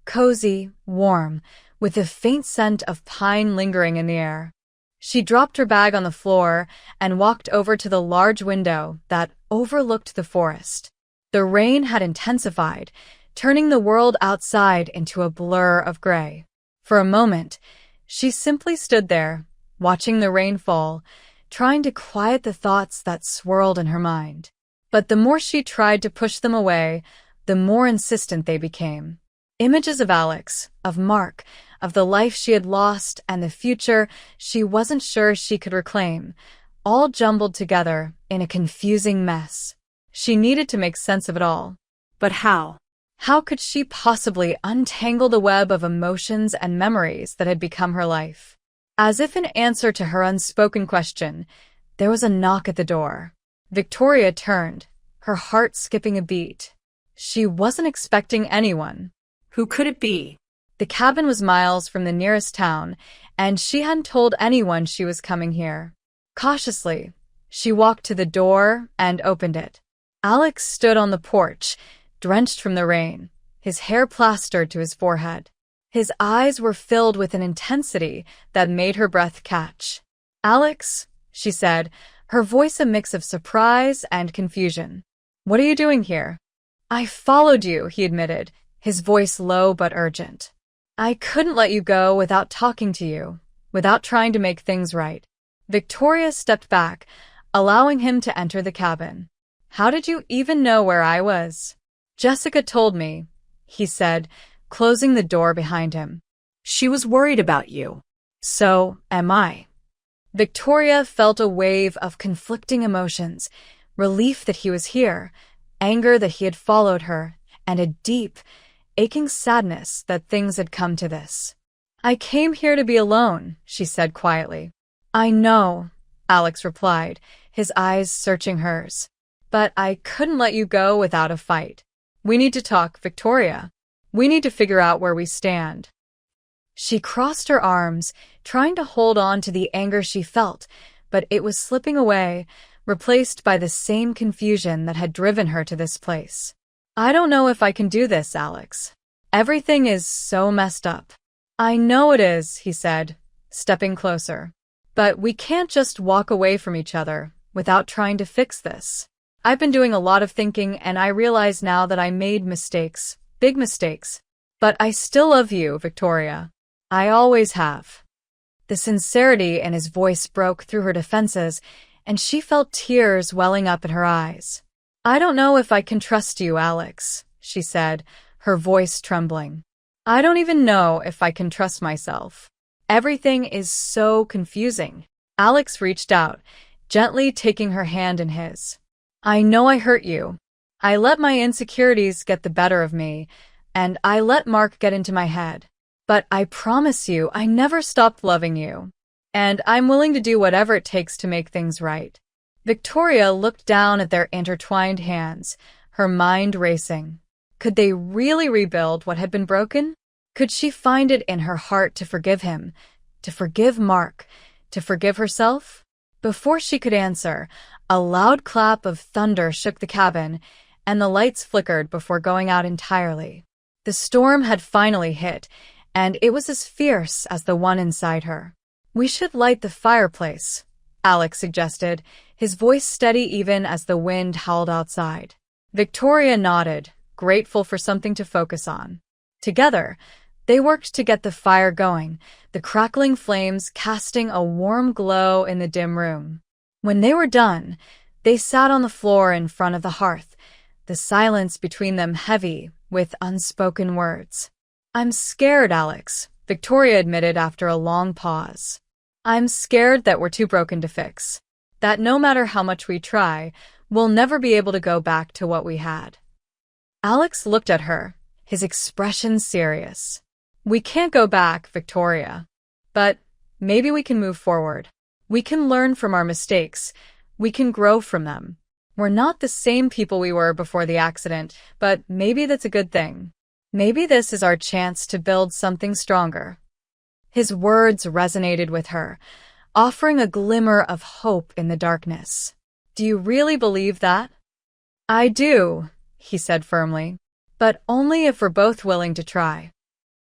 cozy, warm, with a faint scent of pine lingering in the air. She dropped her bag on the floor and walked over to the large window that overlooked the forest. The rain had intensified, turning the world outside into a blur of gray. For a moment, she simply stood there, watching the rain fall, trying to quiet the thoughts that swirled in her mind. But the more she tried to push them away, the more insistent they became. Images of Alex, of Mark, of the life she had lost and the future she wasn't sure she could reclaim, all jumbled together in a confusing mess. She needed to make sense of it all. But how? How could she possibly untangle the web of emotions and memories that had become her life? As if in answer to her unspoken question, there was a knock at the door. Victoria turned, her heart skipping a beat. She wasn't expecting anyone.
Who could it be?
The cabin was miles from the nearest town, and she hadn't told anyone she was coming here. Cautiously, she walked to the door and opened it. Alex stood on the porch, drenched from the rain, his hair plastered to his forehead. His eyes were filled with an intensity that made her breath catch. "Alex," she said, her voice a mix of surprise and confusion. "What are you doing here?" "I followed you," he admitted, his voice low but urgent. "I couldn't let you go without talking to you, without trying to make things right." Victoria stepped back, allowing him to enter the cabin. "How did you even know where I was?" "Jessica told me," he said, closing the door behind him.
"She was worried about you."
"So am I." Victoria felt a wave of conflicting emotions, relief that he was here, anger that he had followed her, and a deep, aching sadness that things had come to this. "I came here to be alone," she said quietly. "I know," Alex replied, his eyes searching hers. "But I couldn't let you go without a fight. We need to talk, Victoria. We need to figure out where we stand." She crossed her arms, trying to hold on to the anger she felt, but it was slipping away, replaced by the same confusion that had driven her to this place. "I don't know if I can do this, Alex. Everything is so messed up." "I know it is," he said, stepping closer. "But we can't just walk away from each other without trying to fix this. I've been doing a lot of thinking, and I realize now that I made mistakes, big mistakes. But I still love you, Victoria. I always have." The sincerity in his voice broke through her defenses, and she felt tears welling up in her eyes. "I don't know if I can trust you, Alex," she said, her voice trembling. "I don't even know if I can trust myself. Everything is so confusing." Alex reached out, gently taking her hand in his. "I know I hurt you. I let my insecurities get the better of me, and I let Mark get into my head. But I promise you, I never stopped loving you. And I'm willing to do whatever it takes to make things right." Victoria looked down at their intertwined hands, her mind racing. Could they really rebuild what had been broken? Could she find it in her heart to forgive him, to forgive Mark, to forgive herself? Before she could answer, a loud clap of thunder shook the cabin, and the lights flickered before going out entirely. The storm had finally hit, and it was as fierce as the one inside her. "We should light the fireplace," Alex suggested, his voice steady even as the wind howled outside. Victoria nodded, grateful for something to focus on. Together, they worked to get the fire going, the crackling flames casting a warm glow in the dim room. When they were done, they sat on the floor in front of the hearth, the silence between them heavy with unspoken words. "I'm scared, Alex," Victoria admitted after a long pause. "I'm scared that we're too broken to fix. That no matter how much we try, we'll never be able to go back to what we had." Alex looked at her, his expression serious. "We can't go back, Victoria. But maybe we can move forward. We can learn from our mistakes. We can grow from them. We're not the same people we were before the accident, but maybe that's a good thing. Maybe this is our chance to build something stronger." His words resonated with her, offering a glimmer of hope in the darkness. "Do you really believe that?" "I do," he said firmly, "but only if we're both willing to try."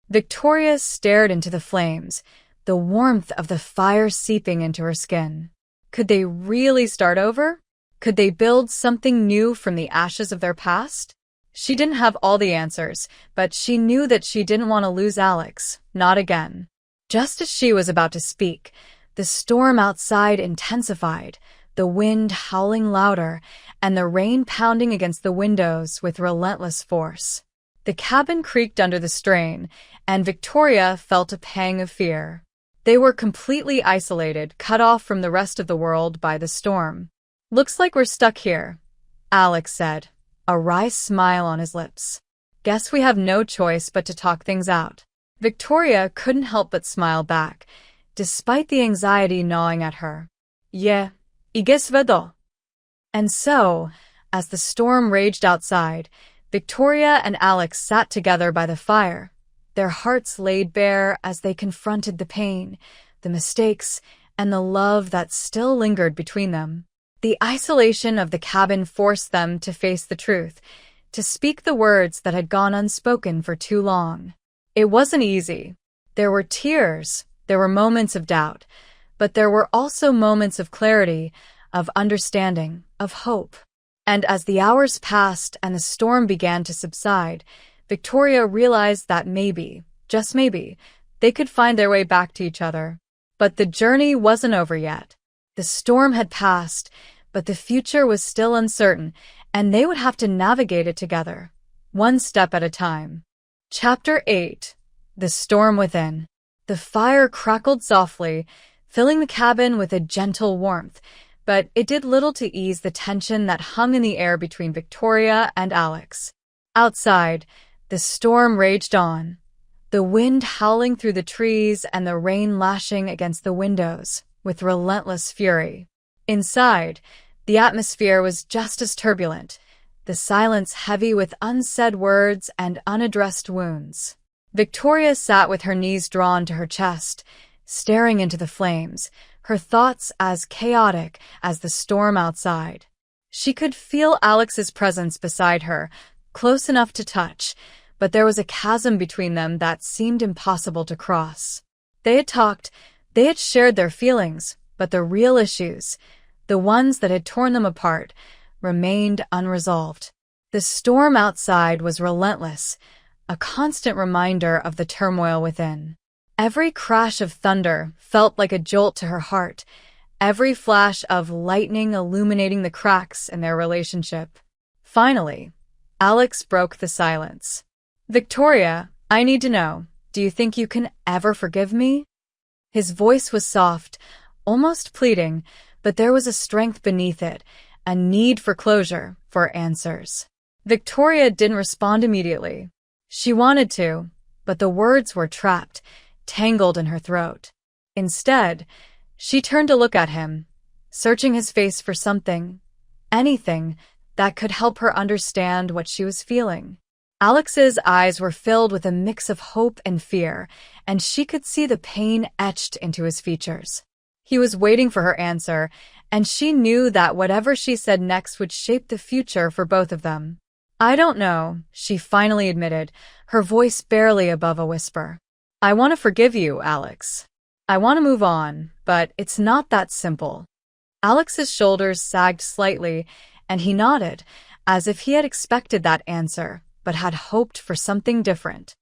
Victoria stared into the flames, the warmth of the fire seeping into her skin. Could they really start over? Could they build something new from the ashes of their past? She didn't have all the answers, but she knew that she didn't want to lose Alex, not again. Just as she was about to speak, the storm outside intensified, the wind howling louder, and the rain pounding against the windows with relentless force. The cabin creaked under the strain, and Victoria felt a pang of fear. They were completely isolated, cut off from the rest of the world by the storm. "Looks like we're stuck here," Alex said, a wry smile on his lips. "Guess we have no choice but to talk things out." Victoria couldn't help but smile back, despite the anxiety gnawing at her. "Yeah, igue svedo." And so, as the storm raged outside, Victoria and Alex sat together by the fire, their hearts laid bare as they confronted the pain, the mistakes, and the love that still lingered between them. The isolation of the cabin forced them to face the truth, to speak the words that had gone unspoken for too long. It wasn't easy. There were tears, there were moments of doubt, but there were also moments of clarity, of understanding, of hope. And as the hours passed and the storm began to subside, Victoria realized that maybe, just maybe, they could find their way back to each other. But the journey wasn't over yet. The storm had passed, but the future was still uncertain, and they would have to navigate it together, one step at a time. Chapter 8. The Storm Within. The fire crackled softly, filling the cabin with a gentle warmth, but it did little to ease the tension that hung in the air between Victoria and Alex. Outside, the storm raged on, the wind howling through the trees and the rain lashing against the windows with relentless fury. Inside, the atmosphere was just as turbulent, the silence heavy with unsaid words and unaddressed wounds. Victoria sat with her knees drawn to her chest, staring into the flames, her thoughts as chaotic as the storm outside. She could feel Alex's presence beside her, close enough to touch, but there was a chasm between them that seemed impossible to cross. They had talked, they had shared their feelings, but the real issues, the ones that had torn them apart, remained unresolved. The storm outside was relentless, a constant reminder of the turmoil within. Every crash of thunder felt like a jolt to her heart, every flash of lightning illuminating the cracks in their relationship. Finally, Alex broke the silence. "Victoria, I need to know, do you think you can ever forgive me?" His voice was soft, almost pleading, but there was a strength beneath it, a need for closure, for answers. Victoria didn't respond immediately. She wanted to, but the words were trapped, tangled in her throat. Instead, she turned to look at him, searching his face for something, anything, that could help her understand what she was feeling. Alex's eyes were filled with a mix of hope and fear, and she could see the pain etched into his features. He was waiting for her answer, and she knew that whatever she said next would shape the future for both of them. "I don't know," she finally admitted, her voice barely above a whisper. "I want to forgive you, Alex. I want to move on, but it's not that simple." Alex's shoulders sagged slightly, and he nodded, as if he had expected that answer, but had hoped for something different.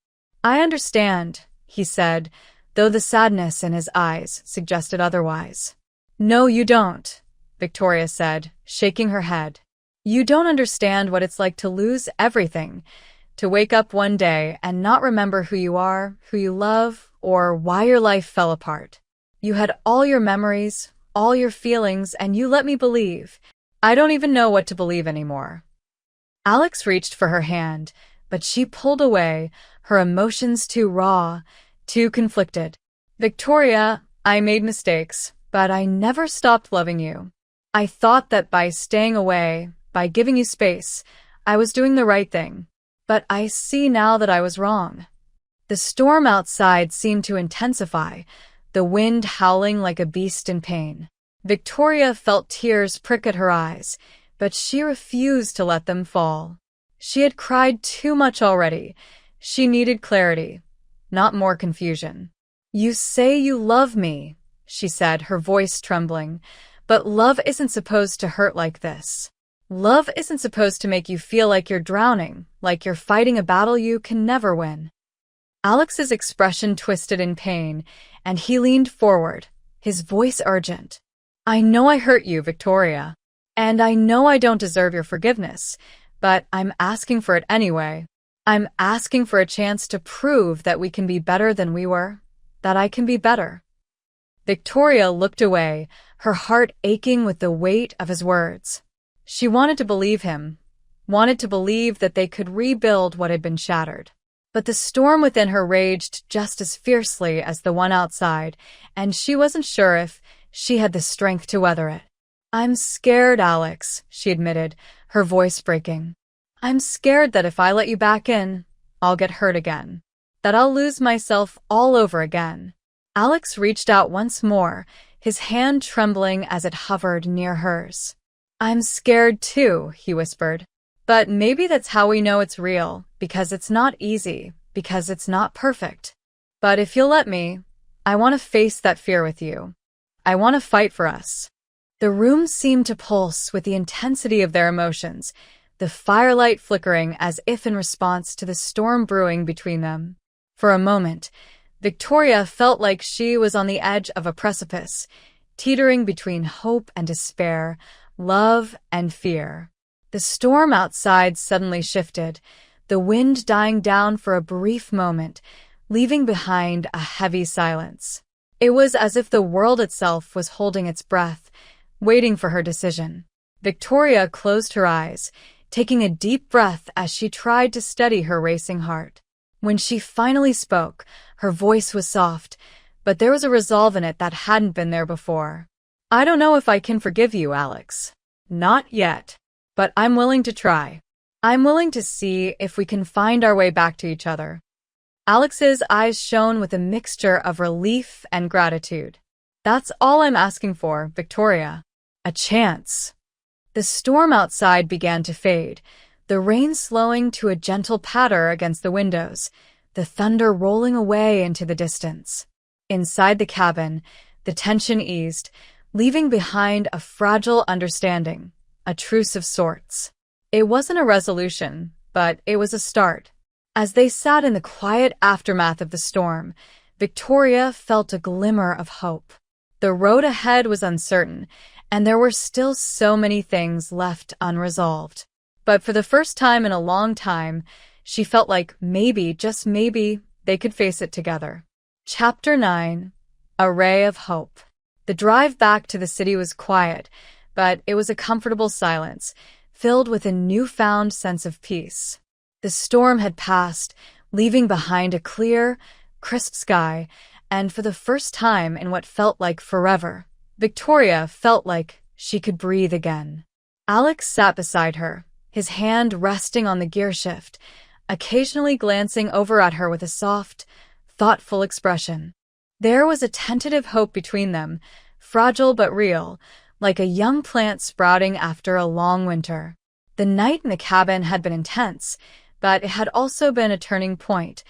"I understand," he said, though the sadness in his eyes suggested otherwise. "No, you don't," Victoria said, shaking her head. "You don't understand what it's like to lose everything, to wake up one day and not remember who you are, who you love, or why your life fell apart. You had all your memories, all your feelings, and you let me believe. I don't even know what to believe anymore." Alex reached for her hand, but she pulled away, her emotions too raw, too conflicted. "Victoria, I made mistakes, but I never stopped loving you. I thought that by staying away, by giving you space, I was doing the right thing. But I see now that I was wrong." The storm outside seemed to intensify, the wind howling like a beast in pain. Victoria felt tears prick at her eyes, but she refused to let them fall. She had cried too much already. She needed clarity, not more confusion. "You say you love me," she said, her voice trembling, "but love isn't supposed to hurt like this. Love isn't supposed to make you feel like you're drowning, like you're fighting a battle you can never win." Alex's expression twisted in pain, and he leaned forward, his voice urgent. "I know I hurt you, Victoria, and I know I don't deserve your forgiveness, but I'm asking for it anyway. I'm asking for a chance to prove that we can be better than we were, that I can be better." Victoria looked away, her heart aching with the weight of his words. She wanted to believe him, wanted to believe that they could rebuild what had been shattered. But the storm within her raged just as fiercely as the one outside, and she wasn't sure if she had the strength to weather it. "I'm scared, Alex," she admitted, her voice breaking. "I'm scared that if I let you back in, I'll get hurt again, that I'll lose myself all over again." Alex reached out once more, his hand trembling as it hovered near hers. "I'm scared too," he whispered. "But maybe that's how we know it's real, because it's not easy, because it's not perfect. But if you'll let me, I want to face that fear with you. I want to fight for us." The room seemed to pulse with the intensity of their emotions, the firelight flickering as if in response to the storm brewing between them. For a moment, Victoria felt like she was on the edge of a precipice, teetering between hope and despair, love and fear. The storm outside suddenly shifted, the wind dying down for a brief moment, leaving behind a heavy silence. It was as if the world itself was holding its breath, waiting for her decision. Victoria closed her eyes, taking a deep breath as she tried to steady her racing heart. When she finally spoke, her voice was soft, but there was a resolve in it that hadn't been there before. "I don't know if I can forgive you, Alex. Not yet. But I'm willing to try. I'm willing to see if we can find our way back to each other." Alex's eyes shone with a mixture of relief and gratitude. "That's all I'm asking for, Victoria. A chance." The storm outside began to fade, the rain slowing to a gentle patter against the windows, the thunder rolling away into the distance. Inside the cabin, the tension eased, leaving behind a fragile understanding, a truce of sorts. It wasn't a resolution, but it was a start. As they sat in the quiet aftermath of the storm, Victoria felt a glimmer of hope. The road ahead was uncertain, and there were still so many things left unresolved. But for the first time in a long time, she felt like maybe, just maybe, they could face it together. Chapter 9. A Ray of Hope. The drive back to the city was quiet, but it was a comfortable silence, filled with a newfound sense of peace. The storm had passed, leaving behind a clear, crisp sky, and for the first time in what felt like forever, Victoria felt like she could breathe again. Alex sat beside her, his hand resting on the gear shift, occasionally glancing over at her with a soft, thoughtful expression. There was a tentative hope between them, fragile but real, like a young plant sprouting after a long winter. The night in the cabin had been intense, but it had also been a turning point,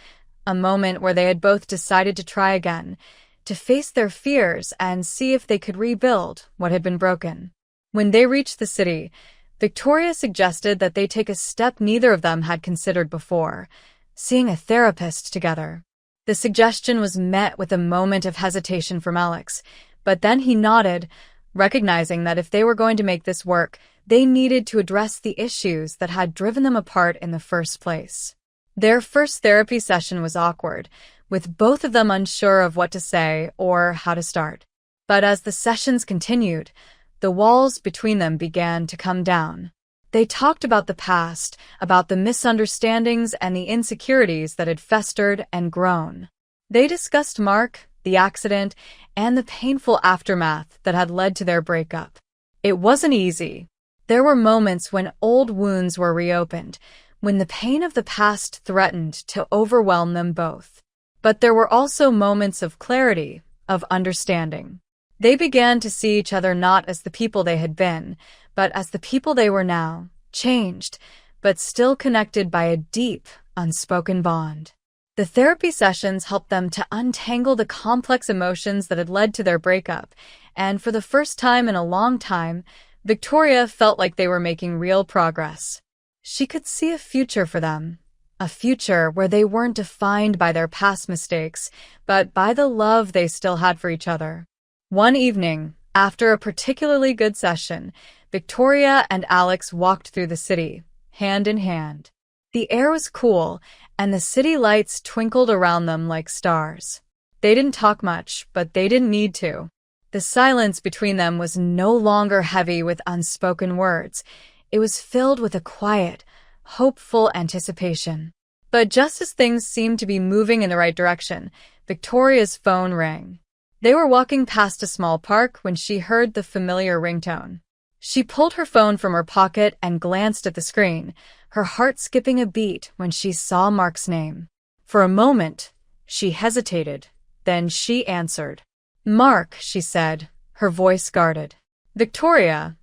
a moment where they had both decided to try again, to face their fears and see if they could rebuild what had been broken. When they reached the city, Victoria suggested that they take a step neither of them had considered before, seeing a therapist together. The suggestion was met with a moment of hesitation from Alex, but then he nodded, recognizing that if they were going to make this work, they needed to address the issues that had driven them apart in the first place. Their first therapy session was awkward, with both of them unsure of what to say or how to start. But as the sessions continued, the walls between them began to come down. They talked about the past, about the misunderstandings and the insecurities that had festered and grown. They discussed Mark, the accident, and the painful aftermath that had led to their breakup. It wasn't easy. There were moments when old wounds were reopened, when the pain of the past threatened to overwhelm them both. But there were also moments of clarity, of understanding. They began to see each other not as the people they had been, but as the people they were now, changed, but still connected by a deep, unspoken bond. The therapy sessions helped them to untangle the complex emotions that had led to their breakup, and for the first time in a long time, Victoria felt like they were making real progress. She could see a future for them, a future where they weren't defined by their past mistakes, but by the love they still had for each other. One evening, after a particularly good session, Victoria and Alex walked through the city, hand in hand. The air was cool, and the city lights twinkled around them like stars. They didn't talk much, but they didn't need to. The silence between them was no longer heavy with unspoken words. It was filled with a quiet, hopeful anticipation. But just as things seemed to be moving in the right direction, Victoria's phone rang. They were walking past a small park when she heard the familiar ringtone. She pulled her phone from her pocket and glanced at the screen, her heart skipping a beat when she saw Mark's name. For a moment, she hesitated. Then she answered. "Mark," she said, her voice guarded. "Victoria,"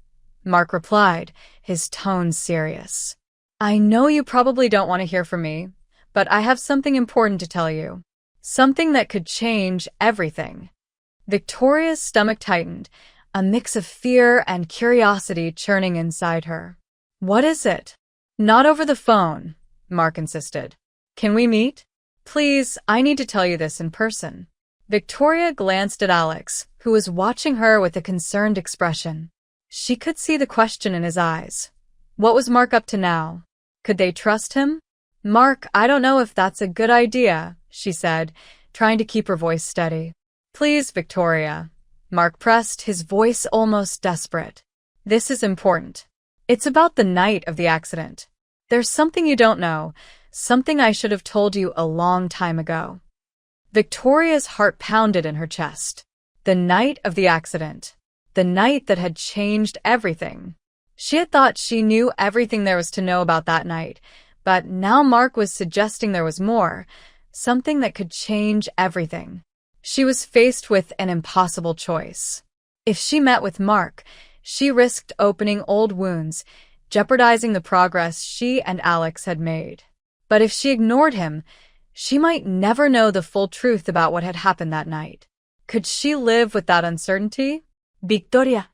Mark replied, his tone serious. "I know you probably don't want to hear from me, but I have something important to tell you. Something that could change everything." Victoria's stomach tightened, a mix of fear and curiosity churning inside her. "What is it?" "Not over the phone," Mark insisted. "Can we meet? Please, I need to tell you this in person." Victoria glanced at Alex, who was watching her with a concerned expression. She could see the question in his eyes. What was Mark up to now? Could they trust him? "Mark, I don't know if that's a good idea," she said, trying to keep her voice steady. "Please, Victoria," Mark pressed, his voice almost desperate. This is important. It's about the night of the accident. There's something you don't know, something I should have told you a long time ago. Victoria's heart pounded in her chest. The night of the accident. The night that had changed everything. She had thought she knew everything there was to know about that night, but now Mark was suggesting there was more, something that could change everything. She was faced with an impossible choice. If she met with Mark, she risked opening old wounds, jeopardizing the progress she and Alex had made. But if she ignored him, she might never know the full truth about what had happened that night. Could she live with that uncertainty? Victoria.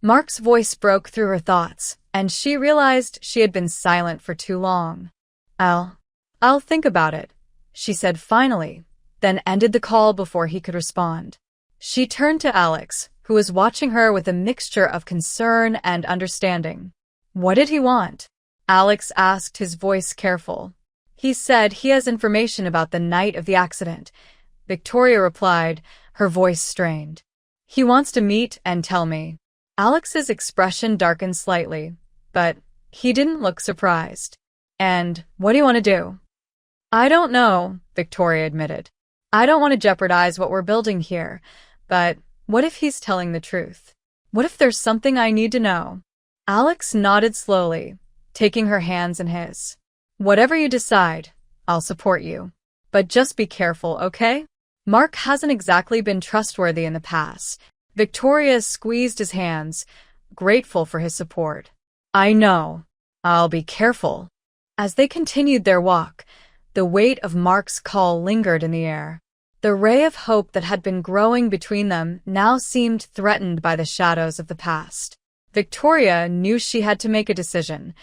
Mark's voice broke through her thoughts, and she realized she had been silent for too long. I'll think about it, she said finally, then ended the call before he could respond. She turned to Alex, who was watching her with a mixture of concern and understanding. What did he want? Alex asked, his voice careful. He said he has information about the night of the accident. Victoria replied, her voice strained. He wants to meet and tell me. Alex's expression darkened slightly, but he didn't look surprised. And what do you want to do? I don't know, Victoria admitted. I don't want to jeopardize what we're building here, but what if he's telling the truth? What if there's something I need to know? Alex nodded slowly, taking her hands in his. Whatever you decide, I'll support you. But just be careful, okay? Mark hasn't exactly been trustworthy in the past. Victoria squeezed his hands, grateful for his support. I know. I'll be careful. As they continued their walk, the weight of Mark's call lingered in the air. The ray of hope that had been growing between them now seemed threatened by the shadows of the past. Victoria knew she had to make a decision,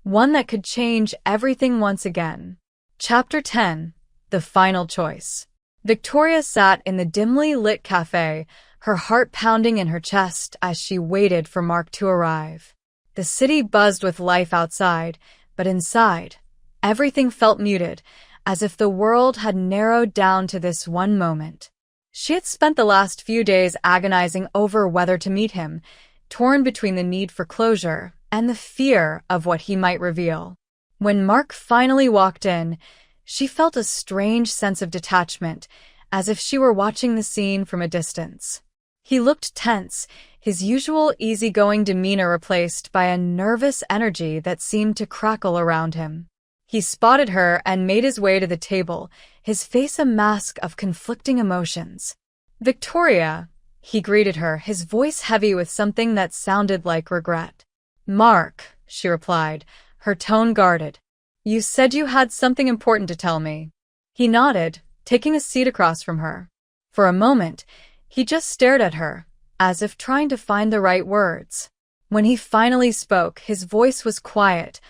one that could change everything once again. Chapter 10. The Final Choice. Victoria sat in the dimly lit cafe, her heart pounding in her chest as she waited for Mark to arrive. The city buzzed with life outside, but inside, everything felt muted, as if the world had narrowed down to this one moment. She had spent the last few days agonizing over whether to meet him, torn between the need for closure and the fear of what he might reveal. When Mark finally walked in, she felt a strange sense of detachment, as if she were watching the scene from a distance. He looked tense, his usual easygoing demeanor replaced by a nervous energy that seemed to crackle around him. He spotted her and made his way to the table, his face a mask of conflicting emotions. Victoria, he greeted her, his voice heavy with something that sounded like regret. Mark, she replied, her tone guarded. You said you had something important to tell me. He nodded, taking a seat across from her. For a moment, he just stared at her, as if trying to find the right words. When he finally spoke, his voice was quiet,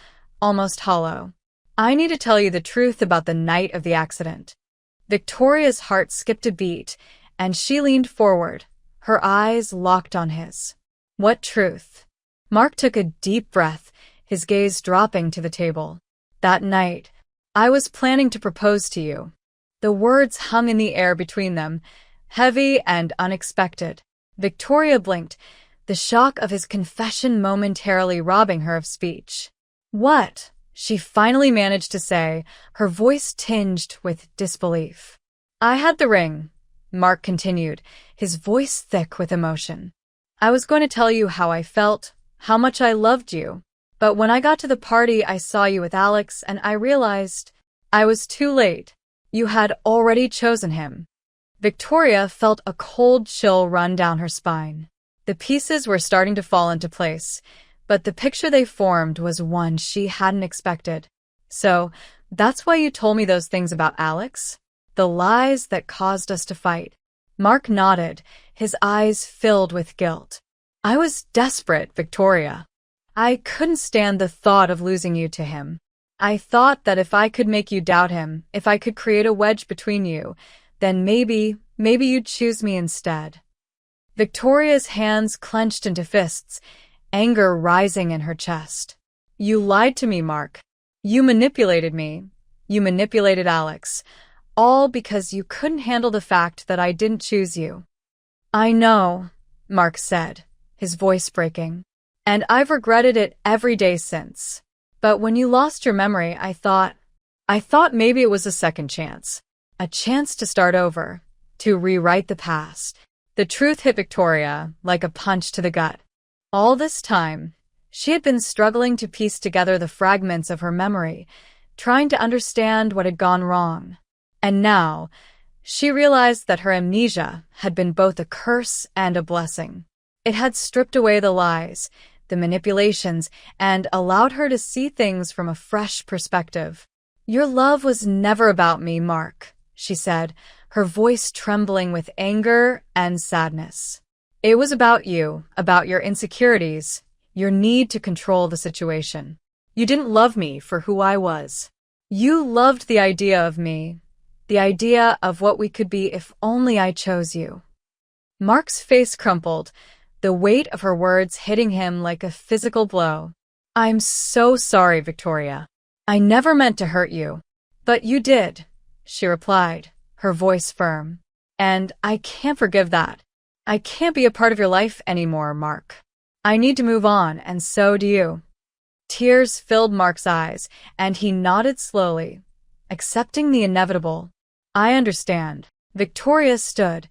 almost hollow. I need to tell you the truth about the night of the accident. Victoria's heart skipped a beat, and she leaned forward, her eyes locked on his. What truth? Mark took a deep breath, his gaze dropping to the table. That night, I was planning to propose to you. The words hung in the air between them, heavy and unexpected. Victoria blinked, the shock of his confession momentarily robbing her of speech. What? She finally managed to say, her voice tinged with disbelief. I had the ring, Mark continued, his voice thick with emotion. I was going to tell you how I felt, how much I loved you. But when I got to the party, I saw you with Alex, and I realized I was too late. You had already chosen him. Victoria felt a cold chill run down her spine. The pieces were starting to fall into place, but the picture they formed was one she hadn't expected. So, that's why you told me those things about Alex? The lies that caused us to fight. Mark nodded, his eyes filled with guilt. I was desperate, Victoria. I couldn't stand the thought of losing you to him. I thought that if I could make you doubt him, if I could create a wedge between you, then maybe you'd choose me instead. Victoria's hands clenched into fists, anger rising in her chest. You lied to me, Mark. You manipulated me. You manipulated Alex. All because you couldn't handle the fact that I didn't choose you. I know, Mark said, his voice breaking. And I've regretted it every day since. But when you lost your memory, I thought maybe it was a second chance. A chance to start over, to rewrite the past. The truth hit Victoria like a punch to the gut. All this time, she had been struggling to piece together the fragments of her memory, trying to understand what had gone wrong. And now, she realized that her amnesia had been both a curse and a blessing. It had stripped away the lies, the manipulations, and allowed her to see things from a fresh perspective. Your love was never about me, Mark, she said, her voice trembling with anger and sadness. It was about you, about your insecurities, your need to control the situation. You didn't love me for who I was. You loved the idea of me, the idea of what we could be if only I chose you. Mark's face crumpled, the weight of her words hitting him like a physical blow. I'm so sorry, Victoria. I never meant to hurt you. But you did, she replied, her voice firm. And I can't forgive that. I can't be a part of your life anymore, Mark. I need to move on, and so do you. Tears filled Mark's eyes, and he nodded slowly, accepting the inevitable. I understand. Victoria stood,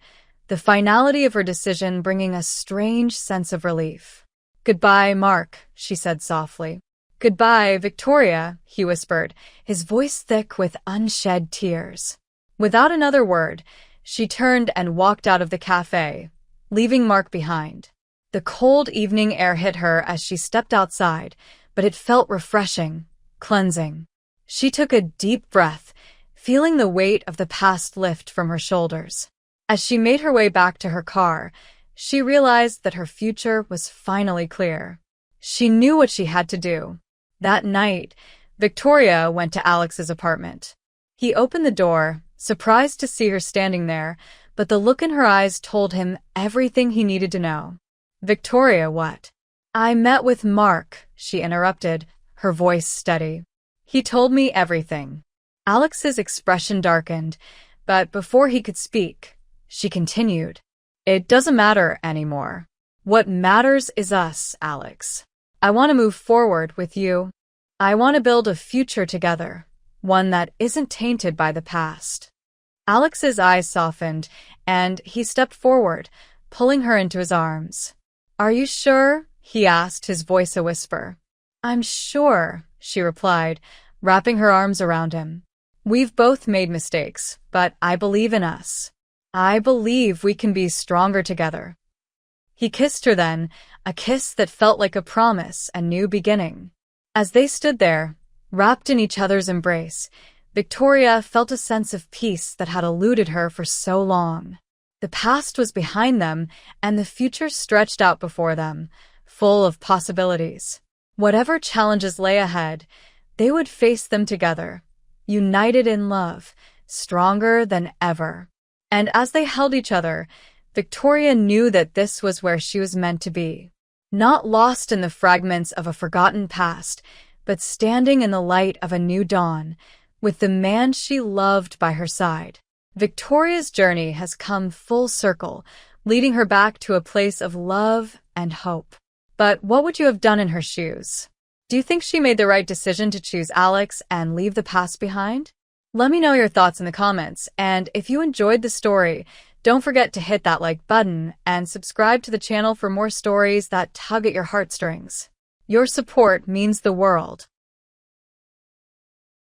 the finality of her decision bringing a strange sense of relief. Goodbye, Mark, she said softly. Goodbye, Victoria, he whispered, his voice thick with unshed tears. Without another word, she turned and walked out of the cafe, leaving Mark behind. The cold evening air hit her as she stepped outside, but it felt refreshing, cleansing. She took a deep breath, feeling the weight of the past lift from her shoulders. As she made her way back to her car, she realized that her future was finally clear. She knew what she had to do. That night, Victoria went to Alex's apartment. He opened the door, surprised to see her standing there, but the look in her eyes told him everything he needed to know. Victoria, what? I met with Mark, she interrupted, her voice steady. He told me everything. Alex's expression darkened, but before he could speak, she continued. It doesn't matter anymore. What matters is us, Alex. I want to move forward with you. I want to build a future together, one that isn't tainted by the past. Alex's eyes softened, and he stepped forward, pulling her into his arms. Are you sure? He asked, his voice a whisper. I'm sure, she replied, wrapping her arms around him. We've both made mistakes, but I believe in us. I believe we can be stronger together. He kissed her then, a kiss that felt like a promise, a new beginning. As they stood there, wrapped in each other's embrace, Victoria felt a sense of peace that had eluded her for so long. The past was behind them, and the future stretched out before them, full of possibilities. Whatever challenges lay ahead, they would face them together, united in love, stronger than ever. And as they held each other, Victoria knew that this was where she was meant to be. Not lost in the fragments of a forgotten past, but standing in the light of a new dawn, with the man she loved by her side. Victoria's journey has come full circle, leading her back to a place of love and hope. But what would you have done in her shoes? Do you think she made the right decision to choose Alex and leave the past behind? Let me know your thoughts in the comments, and if you enjoyed the story, don't forget to hit that like button and subscribe to the channel for more stories that tug at your heartstrings. Your support means the world.